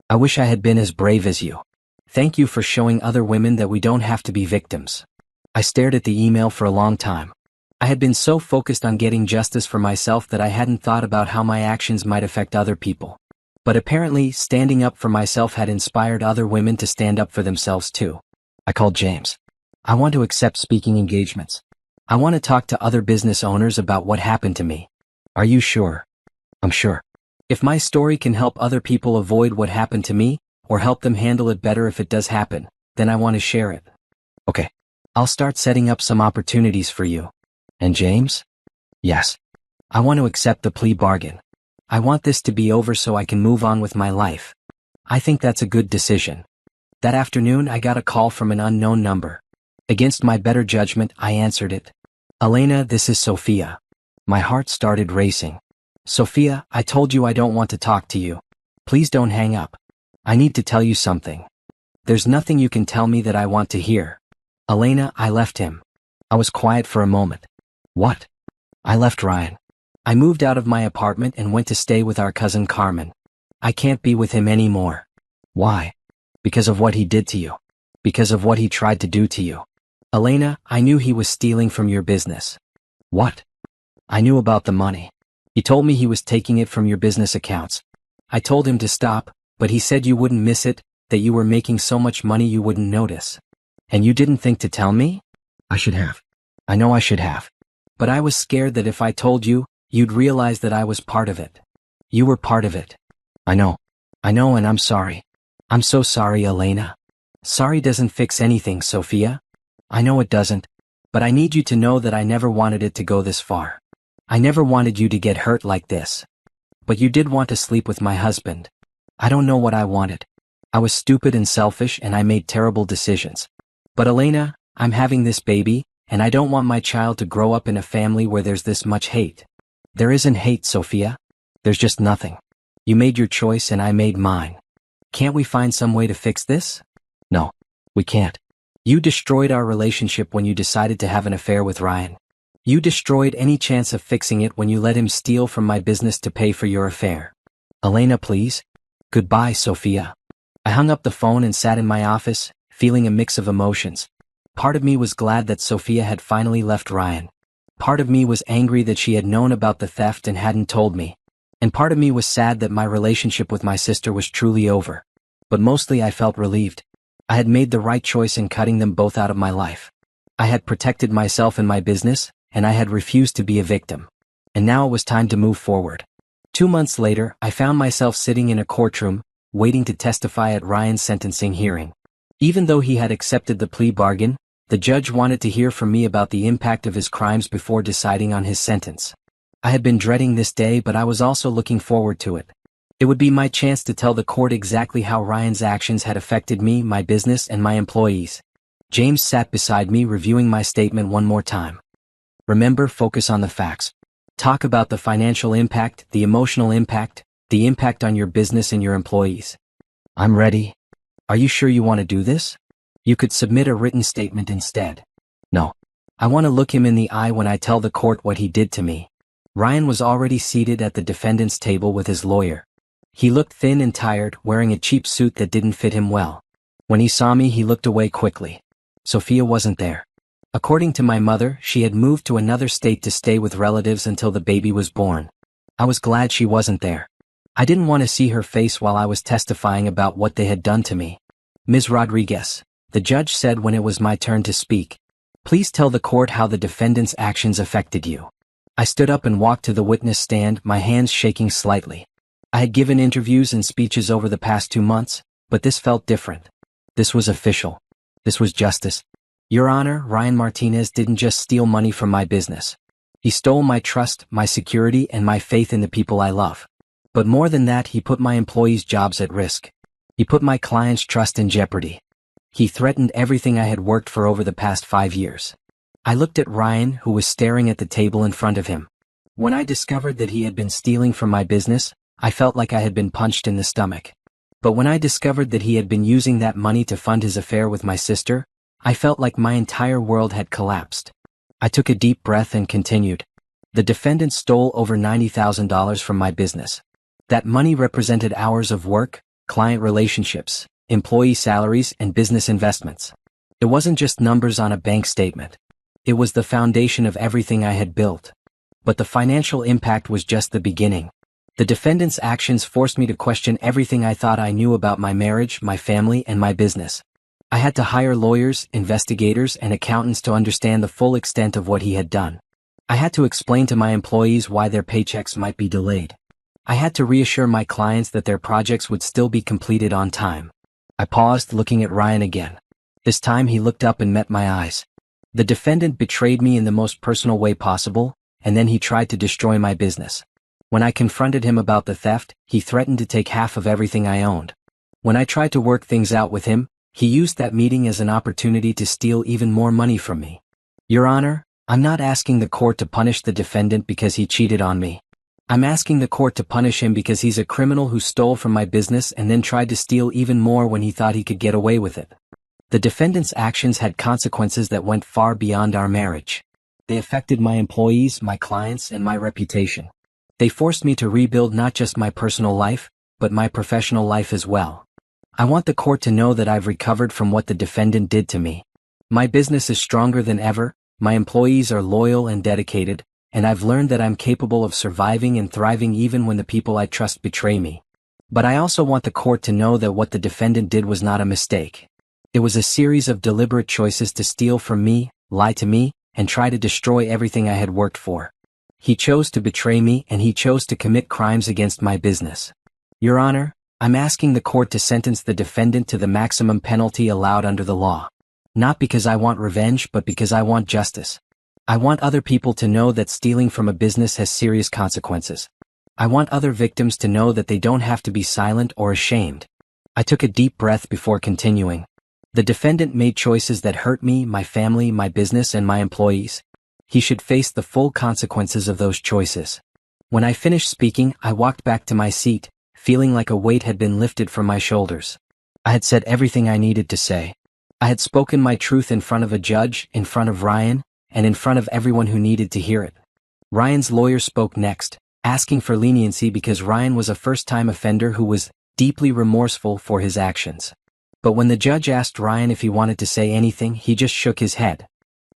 I wish I had been as brave as you. Thank you for showing other women that we don't have to be victims. I stared at the email for a long time. I had been so focused on getting justice for myself that I hadn't thought about how my actions might affect other people. But apparently, standing up for myself had inspired other women to stand up for themselves too. I called James. I want to accept speaking engagements. I want to talk to other business owners about what happened to me. Are you sure? I'm sure. If my story can help other people avoid what happened to me, or help them handle it better if it does happen, then I want to share it. Okay. I'll start setting up some opportunities for you. And James? Yes. I want to accept the plea bargain. I want this to be over so I can move on with my life. I think that's a good decision. That afternoon I got a call from an unknown number. Against my better judgment, I answered it. Elena, this is Sophia. My heart started racing. Sophia, I told you I don't want to talk to you. Please don't hang up. I need to tell you something. There's nothing you can tell me that I want to hear. Elena, I left him. I was quiet for a moment. What? I left Ryan. I moved out of my apartment and went to stay with our cousin Carmen. I can't be with him anymore. Why? Because of what he did to you. Because of what he tried to do to you. Elena, I knew he was stealing from your business. What? I knew about the money. He told me he was taking it from your business accounts. I told him to stop, but he said you wouldn't miss it, that you were making so much money you wouldn't notice. And you didn't think to tell me? I should have. I know I should have. But I was scared that if I told you, you'd realize that I was part of it. You were part of it. I know. I know, and I'm sorry. I'm so sorry, Elena. Sorry doesn't fix anything, Sophia. I know it doesn't. But I need you to know that I never wanted it to go this far. I never wanted you to get hurt like this. But you did want to sleep with my husband. I don't know what I wanted. I was stupid and selfish and I made terrible decisions. But Elena, I'm having this baby, and I don't want my child to grow up in a family where there's this much hate. There isn't hate, Sophia. There's just nothing. You made your choice and I made mine. Can't we find some way to fix this? No, we can't. You destroyed our relationship when you decided to have an affair with Ryan. You destroyed any chance of fixing it when you let him steal from my business to pay for your affair. Elena, please. Goodbye, Sophia. I hung up the phone and sat in my office, feeling a mix of emotions. Part of me was glad that Sophia had finally left Ryan. Part of me was angry that she had known about the theft and hadn't told me. And part of me was sad that my relationship with my sister was truly over. But mostly I felt relieved. I had made the right choice in cutting them both out of my life. I had protected myself and my business, and I had refused to be a victim. And now it was time to move forward. 2 months later, I found myself sitting in a courtroom, waiting to testify at Ryan's sentencing hearing. Even though he had accepted the plea bargain, the judge wanted to hear from me about the impact of his crimes before deciding on his sentence. I had been dreading this day, but I was also looking forward to it. It would be my chance to tell the court exactly how Ryan's actions had affected me, my business, and my employees. James sat beside me, reviewing my statement one more time. Remember, focus on the facts. Talk about the financial impact, the emotional impact, the impact on your business and your employees. I'm ready. Are you sure you want to do this? You could submit a written statement instead. No. I want to look him in the eye when I tell the court what he did to me. Ryan was already seated at the defendant's table with his lawyer. He looked thin and tired, wearing a cheap suit that didn't fit him well. When he saw me, he looked away quickly. Sophia wasn't there. According to my mother, she had moved to another state to stay with relatives until the baby was born. I was glad she wasn't there. I didn't want to see her face while I was testifying about what they had done to me. Ms. Rodriguez, the judge said when it was my turn to speak, please tell the court how the defendant's actions affected you. I stood up and walked to the witness stand, my hands shaking slightly. I had given interviews and speeches over the past 2 months, but this felt different. This was official. This was justice. Your Honor, Ryan Martinez didn't just steal money from my business. He stole my trust, my security, and my faith in the people I love. But more than that, he put my employees' jobs at risk. He put my clients' trust in jeopardy. He threatened everything I had worked for over the past 5 years. I looked at Ryan, who was staring at the table in front of him. When I discovered that he had been stealing from my business, I felt like I had been punched in the stomach. But when I discovered that he had been using that money to fund his affair with my sister, I felt like my entire world had collapsed. I took a deep breath and continued. The defendant stole over $90,000 from my business. That money represented hours of work, client relationships, employee salaries, and business investments. It wasn't just numbers on a bank statement. It was the foundation of everything I had built. But the financial impact was just the beginning. The defendant's actions forced me to question everything I thought I knew about my marriage, my family, and my business. I had to hire lawyers, investigators, and accountants to understand the full extent of what he had done. I had to explain to my employees why their paychecks might be delayed. I had to reassure my clients that their projects would still be completed on time. I paused, looking at Ryan again. This time he looked up and met my eyes. The defendant betrayed me in the most personal way possible, and then he tried to destroy my business. When I confronted him about the theft, he threatened to take half of everything I owned. When I tried to work things out with him, he used that meeting as an opportunity to steal even more money from me. Your Honor, I'm not asking the court to punish the defendant because he cheated on me. I'm asking the court to punish him because he's a criminal who stole from my business and then tried to steal even more when he thought he could get away with it. The defendant's actions had consequences that went far beyond our marriage. They affected my employees, my clients, and my reputation. They forced me to rebuild not just my personal life, but my professional life as well. I want the court to know that I've recovered from what the defendant did to me. My business is stronger than ever, my employees are loyal and dedicated, and I've learned that I'm capable of surviving and thriving even when the people I trust betray me. But I also want the court to know that what the defendant did was not a mistake. It was a series of deliberate choices to steal from me, lie to me, and try to destroy everything I had worked for. He chose to betray me, and he chose to commit crimes against my business. Your Honor, I'm asking the court to sentence the defendant to the maximum penalty allowed under the law. Not because I want revenge, but because I want justice. I want other people to know that stealing from a business has serious consequences. I want other victims to know that they don't have to be silent or ashamed. I took a deep breath before continuing. The defendant made choices that hurt me, my family, my business, and my employees. He should face the full consequences of those choices. When I finished speaking, I walked back to my seat, feeling like a weight had been lifted from my shoulders. I had said everything I needed to say. I had spoken my truth in front of a judge, in front of Ryan, and in front of everyone who needed to hear it. Ryan's lawyer spoke next, asking for leniency because Ryan was a first-time offender who was deeply remorseful for his actions. But when the judge asked Ryan if he wanted to say anything, he just shook his head.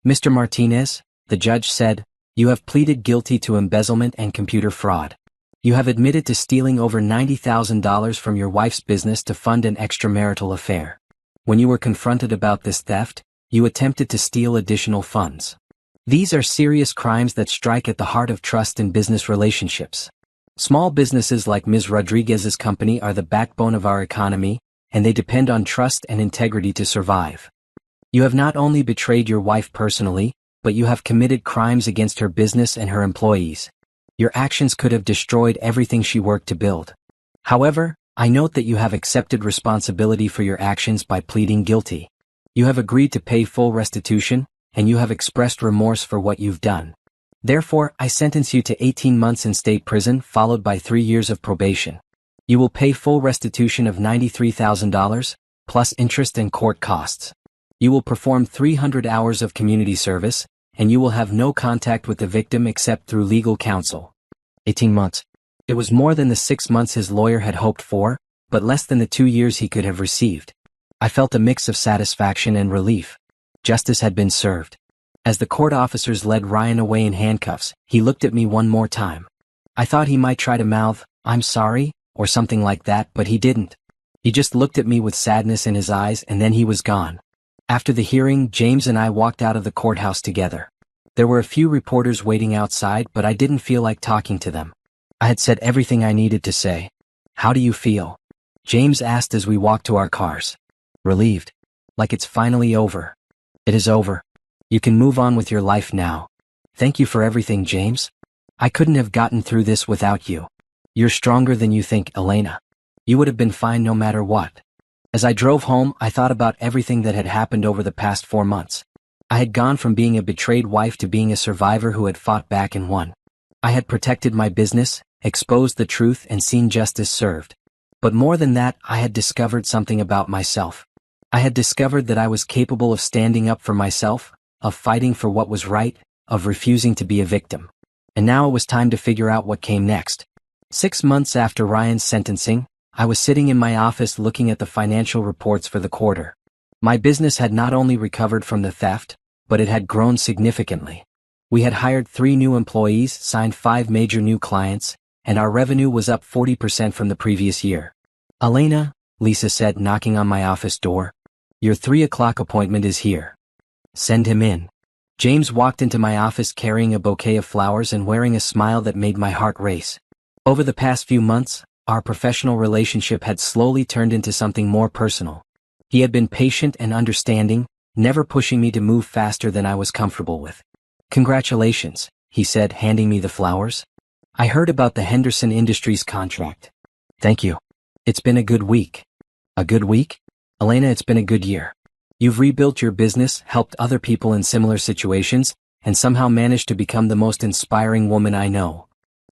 Mr. Martinez, the judge said, You have pleaded guilty to embezzlement and computer fraud. You have admitted to stealing over $90,000 from your wife's business to fund an extramarital affair. When you were confronted about this theft, you attempted to steal additional funds. These are serious crimes that strike at the heart of trust in business relationships. Small businesses like Ms. Rodriguez's company are the backbone of our economy, and they depend on trust and integrity to survive. You have not only betrayed your wife personally, but you have committed crimes against her business and her employees. Your actions could have destroyed everything she worked to build. However, I note that you have accepted responsibility for your actions by pleading guilty. You have agreed to pay full restitution, and you have expressed remorse for what you've done. Therefore, I sentence you to 18 months in state prison followed by 3 years of probation. You will pay full restitution of $93,000, plus interest and court costs. You will perform 300 hours of community service, and you will have no contact with the victim except through legal counsel. 18 months. It was more than the 6 months his lawyer had hoped for, but less than the 2 years he could have received. I felt a mix of satisfaction and relief. Justice had been served. As the court officers led Ryan away in handcuffs, he looked at me one more time. I thought he might try to mouth, "I'm sorry," or something like that, but he didn't. He just looked at me with sadness in his eyes and then he was gone. After the hearing, James and I walked out of the courthouse together. There were a few reporters waiting outside, but I didn't feel like talking to them. I had said everything I needed to say. "How do you feel?" James asked as we walked to our cars. "Relieved. Like it's finally over." "It is over. You can move on with your life now. Thank you for everything, James. I couldn't have gotten through this without you. You're stronger than you think, Elena. You would have been fine no matter what." As I drove home, I thought about everything that had happened over the past 4 months. I had gone from being a betrayed wife to being a survivor who had fought back and won. I had protected my business, exposed the truth, and seen justice served. But more than that, I had discovered something about myself. I had discovered that I was capable of standing up for myself, of fighting for what was right, of refusing to be a victim. And now it was time to figure out what came next. 6 months after Ryan's sentencing, I was sitting in my office looking at the financial reports for the quarter. My business had not only recovered from the theft, but it had grown significantly. We had hired 3 new employees, signed 5 major new clients, and our revenue was up 40% from the previous year. "Elena," Lisa said, knocking on my office door, "your 3 o'clock appointment is here. Send him in." James walked into my office carrying a bouquet of flowers and wearing a smile that made my heart race. Over the past few months, our professional relationship had slowly turned into something more personal. He had been patient and understanding, never pushing me to move faster than I was comfortable with. "Congratulations," he said, handing me the flowers. "I heard about the Henderson Industries contract." "Thank you. It's been a good week." "A good week? Elena, it's been a good year. You've rebuilt your business, helped other people in similar situations, and somehow managed to become the most inspiring woman I know."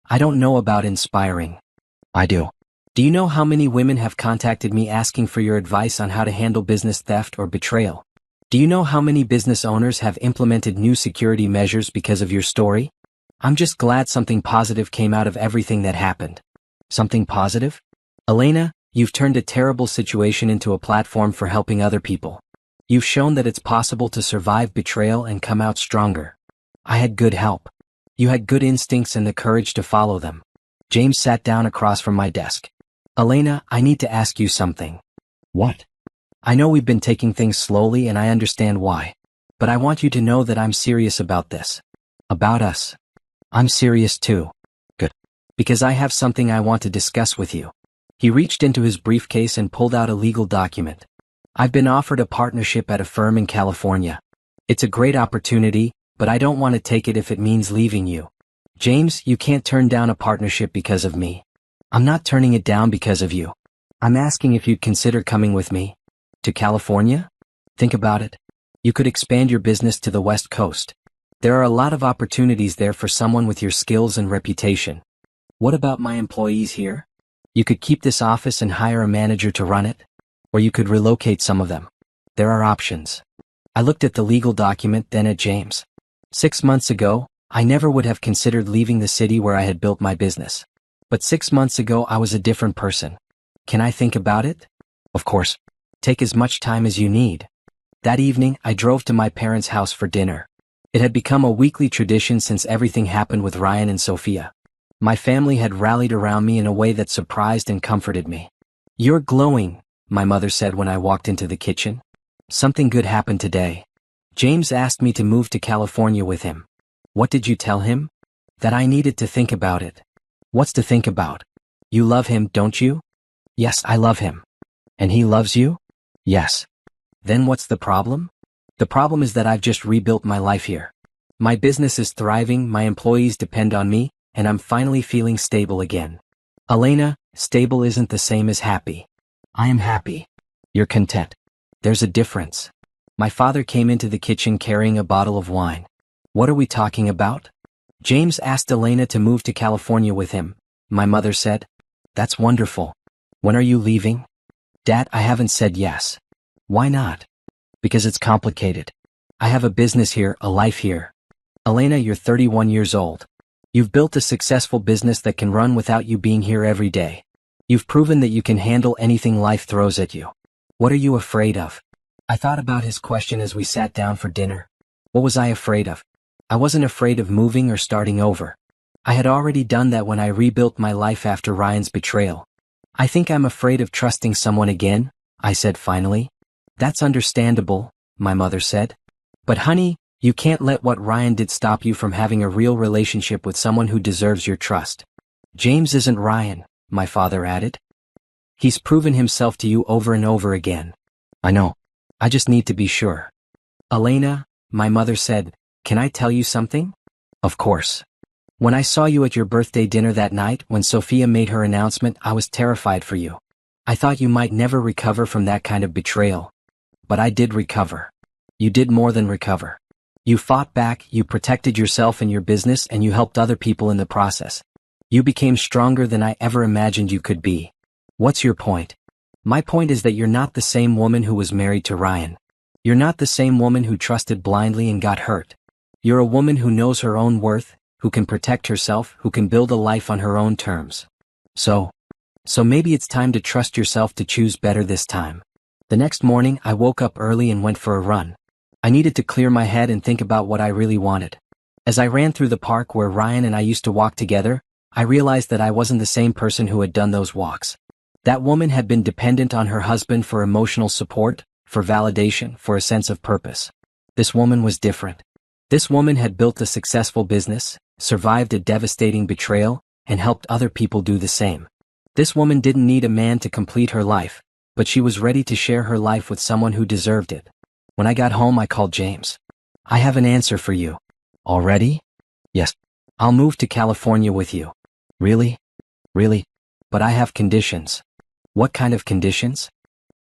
"I don't know about inspiring." "I do. Do you know how many women have contacted me asking for your advice on how to handle business theft or betrayal? Do you know how many business owners have implemented new security measures because of your story? I'm just glad something positive came out of everything that happened." "Something positive?" "Elena, you've turned a terrible situation into a platform for helping other people. You've shown that it's possible to survive betrayal and come out stronger. I had good help. You had good instincts and the courage to follow them." James sat down across from my desk. "Elena, I need to ask you something." "What?" "I know we've been taking things slowly and I understand why. But I want you to know that I'm serious about this. About us. I'm serious too." "Good. Because I have something I want to discuss with you." He reached into his briefcase and pulled out a legal document. "I've been offered a partnership at a firm in California. It's a great opportunity, but I don't want to take it if it means leaving you. James, you can't turn down a partnership because of me. I'm not turning it down because of you. I'm asking if you'd consider coming with me. To California? Think about it. You could expand your business to the West Coast. There are a lot of opportunities there for someone with your skills and reputation. What about my employees here? You could keep this office and hire a manager to run it. Or you could relocate some of them. There are options." I looked at the legal document, then at James. 6 months ago, I never would have considered leaving the city where I had built my business. But 6 months ago I was a different person. "Can I think about it?" "Of course. Take as much time as you need." That evening, I drove to my parents' house for dinner. It had become a weekly tradition since everything happened with Ryan and Sophia. My family had rallied around me in a way that surprised and comforted me. "You're glowing," my mother said when I walked into the kitchen. "Something good happened today. James asked me to move to California with him." "What did you tell him?" "That I needed to think about it." "What's to think about?" "You love him, don't you?" "Yes, I love him." "And he loves you?" "Yes." "Then what's the problem?" "The problem is that I've just rebuilt my life here. My business is thriving, my employees depend on me, and I'm finally feeling stable again." "Elena, stable isn't the same as happy." "I am happy." "You're content." "There's a difference." My father came into the kitchen carrying a bottle of wine. "What are we talking about?" "James asked Elena to move to California with him," my mother said. "That's wonderful. When are you leaving?" "Dad, I haven't said yes." "Why not?" "Because it's complicated. I have a business here, a life here." "Elena, you're 31 years old. You've built a successful business that can run without you being here every day. You've proven that you can handle anything life throws at you. What are you afraid of?" I thought about his question as we sat down for dinner. What was I afraid of? I wasn't afraid of moving or starting over. I had already done that when I rebuilt my life after Ryan's betrayal. "I think I'm afraid of trusting someone again," I said finally. "That's understandable," my mother said. "But honey, you can't let what Ryan did stop you from having a real relationship with someone who deserves your trust." "James isn't Ryan," my father added. "He's proven himself to you over and over again." "I know. I just need to be sure." "Elena," my mother said, "can I tell you something?" "Of course." "When I saw you at your birthday dinner that night, when Sophia made her announcement, I was terrified for you. I thought you might never recover from that kind of betrayal. But I did recover. You did more than recover. You fought back, you protected yourself and your business, and you helped other people in the process. You became stronger than I ever imagined you could be." "What's your point?" "My point is that you're not the same woman who was married to Ryan. You're not the same woman who trusted blindly and got hurt. You're a woman who knows her own worth, who can protect herself, who can build a life on her own terms. So maybe it's time to trust yourself to choose better this time." The next morning, I woke up early and went for a run. I needed to clear my head and think about what I really wanted. As I ran through the park where Ryan and I used to walk together, I realized that I wasn't the same person who had done those walks. That woman had been dependent on her husband for emotional support, for validation, for a sense of purpose. This woman was different. This woman had built a successful business, survived a devastating betrayal, and helped other people do the same. This woman didn't need a man to complete her life, but she was ready to share her life with someone who deserved it. When I got home, I called James. "I have an answer for you." "Already?" "Yes. I'll move to California with you." "Really? Really? But I have conditions." "What kind of conditions?"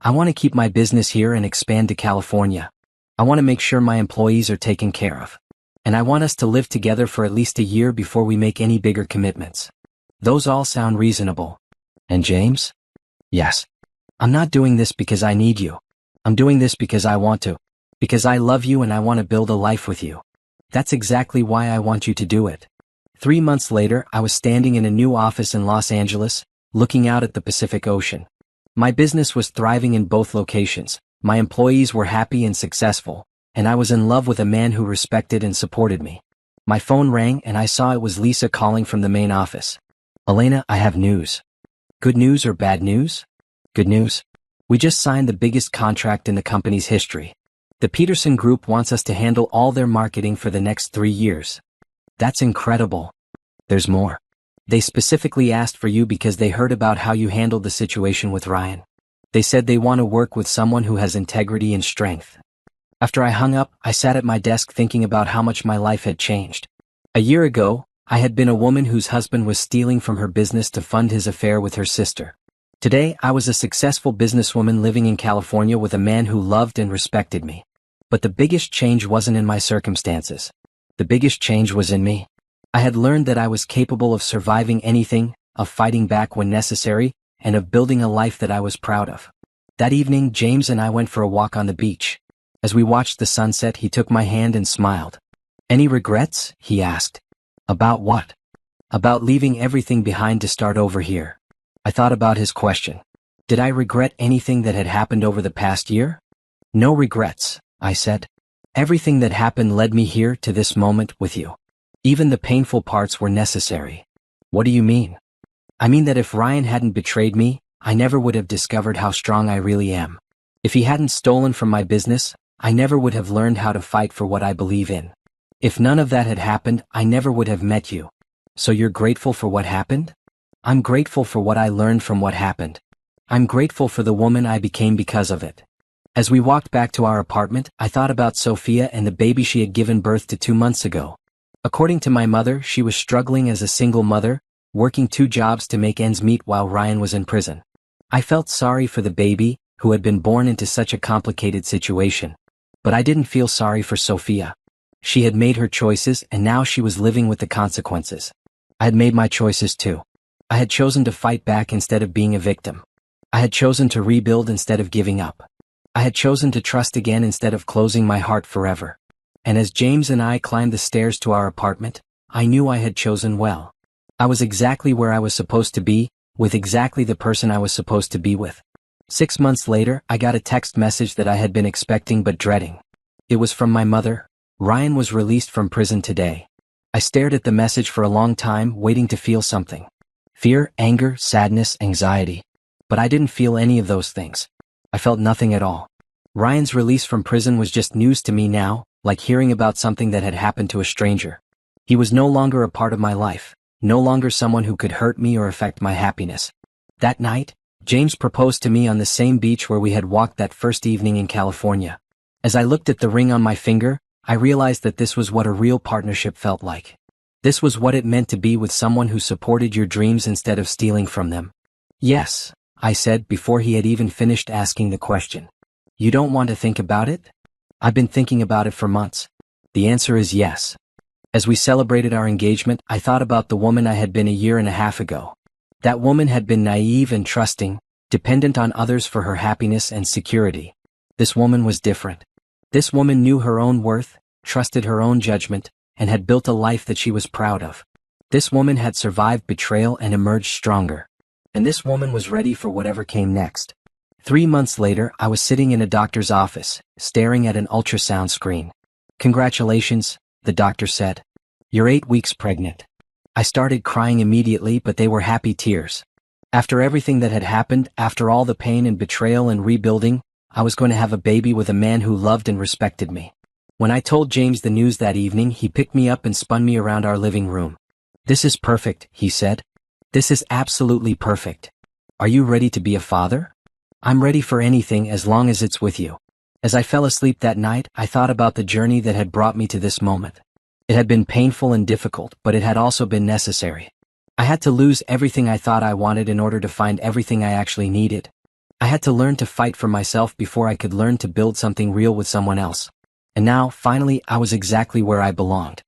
"I want to keep my business here and expand to California. I want to make sure my employees are taken care of. And I want us to live together for at least a year before we make any bigger commitments." "Those all sound reasonable." "And James?" "Yes. I'm not doing this because I need you. I'm doing this because I want to. Because I love you and I want to build a life with you. That's exactly why I want you to do it." 3 months later, I was standing in a new office in Los Angeles, looking out at the Pacific Ocean. My business was thriving in both locations, my employees were happy and successful, and I was in love with a man who respected and supported me. My phone rang and I saw it was Lisa calling from the main office. "Elena, I have news." "Good news or bad news?" "Good news. We just signed the biggest contract in the company's history. The Peterson Group wants us to handle all their marketing for the next 3 years." "That's incredible." "There's more. They specifically asked for you because they heard about how you handled the situation with Ryan. They said they want to work with someone who has integrity and strength." After I hung up, I sat at my desk thinking about how much my life had changed. A year ago, I had been a woman whose husband was stealing from her business to fund his affair with her sister. Today, I was a successful businesswoman living in California with a man who loved and respected me. But the biggest change wasn't in my circumstances. The biggest change was in me. I had learned that I was capable of surviving anything, of fighting back when necessary, and of building a life that I was proud of. That evening, James and I went for a walk on the beach. As we watched the sunset, he took my hand and smiled. "Any regrets?" he asked. "About what?" "About leaving everything behind to start over here." I thought about his question. Did I regret anything that had happened over the past year? "No regrets," I said. Everything that happened led me here to this moment with you. Even the painful parts were necessary. What do you mean? I mean that if Ryan hadn't betrayed me, I never would have discovered how strong I really am. If he hadn't stolen from my business, I never would have learned how to fight for what I believe in. If none of that had happened, I never would have met you. So you're grateful for what happened? I'm grateful for what I learned from what happened. I'm grateful for the woman I became because of it. As we walked back to our apartment, I thought about Sophia and the baby she had given birth to 2 months ago. According to my mother, she was struggling as a single mother, working 2 jobs to make ends meet while Ryan was in prison. I felt sorry for the baby, who had been born into such a complicated situation. But I didn't feel sorry for Sophia. She had made her choices and now she was living with the consequences. I had made my choices too. I had chosen to fight back instead of being a victim. I had chosen to rebuild instead of giving up. I had chosen to trust again instead of closing my heart forever. And as James and I climbed the stairs to our apartment, I knew I had chosen well. I was exactly where I was supposed to be, with exactly the person I was supposed to be with. 6 months later, I got a text message that I had been expecting but dreading. It was from my mother. Ryan was released from prison today. I stared at the message for a long time, waiting to feel something. Fear, anger, sadness, anxiety. But I didn't feel any of those things. I felt nothing at all. Ryan's release from prison was just news to me now, like hearing about something that had happened to a stranger. He was no longer a part of my life, no longer someone who could hurt me or affect my happiness. That night, James proposed to me on the same beach where we had walked that first evening in California. As I looked at the ring on my finger, I realized that this was what a real partnership felt like. This was what it meant to be with someone who supported your dreams instead of stealing from them. Yes, I said before he had even finished asking the question. You don't want to think about it? I've been thinking about it for months. The answer is yes. As we celebrated our engagement, I thought about the woman I had been a year and a half ago. That woman had been naive and trusting, dependent on others for her happiness and security. This woman was different. This woman knew her own worth, trusted her own judgment, and had built a life that she was proud of. This woman had survived betrayal and emerged stronger. And this woman was ready for whatever came next. 3 months later, I was sitting in a doctor's office, staring at an ultrasound screen. Congratulations, the doctor said. You're 8 weeks pregnant. I started crying immediately, but they were happy tears. After everything that had happened, after all the pain and betrayal and rebuilding, I was going to have a baby with a man who loved and respected me. When I told James the news that evening, he picked me up and spun me around our living room. This is perfect, he said. This is absolutely perfect. Are you ready to be a father? I'm ready for anything as long as it's with you. As I fell asleep that night, I thought about the journey that had brought me to this moment. It had been painful and difficult, but it had also been necessary. I had to lose everything I thought I wanted in order to find everything I actually needed. I had to learn to fight for myself before I could learn to build something real with someone else. And now, finally, I was exactly where I belonged.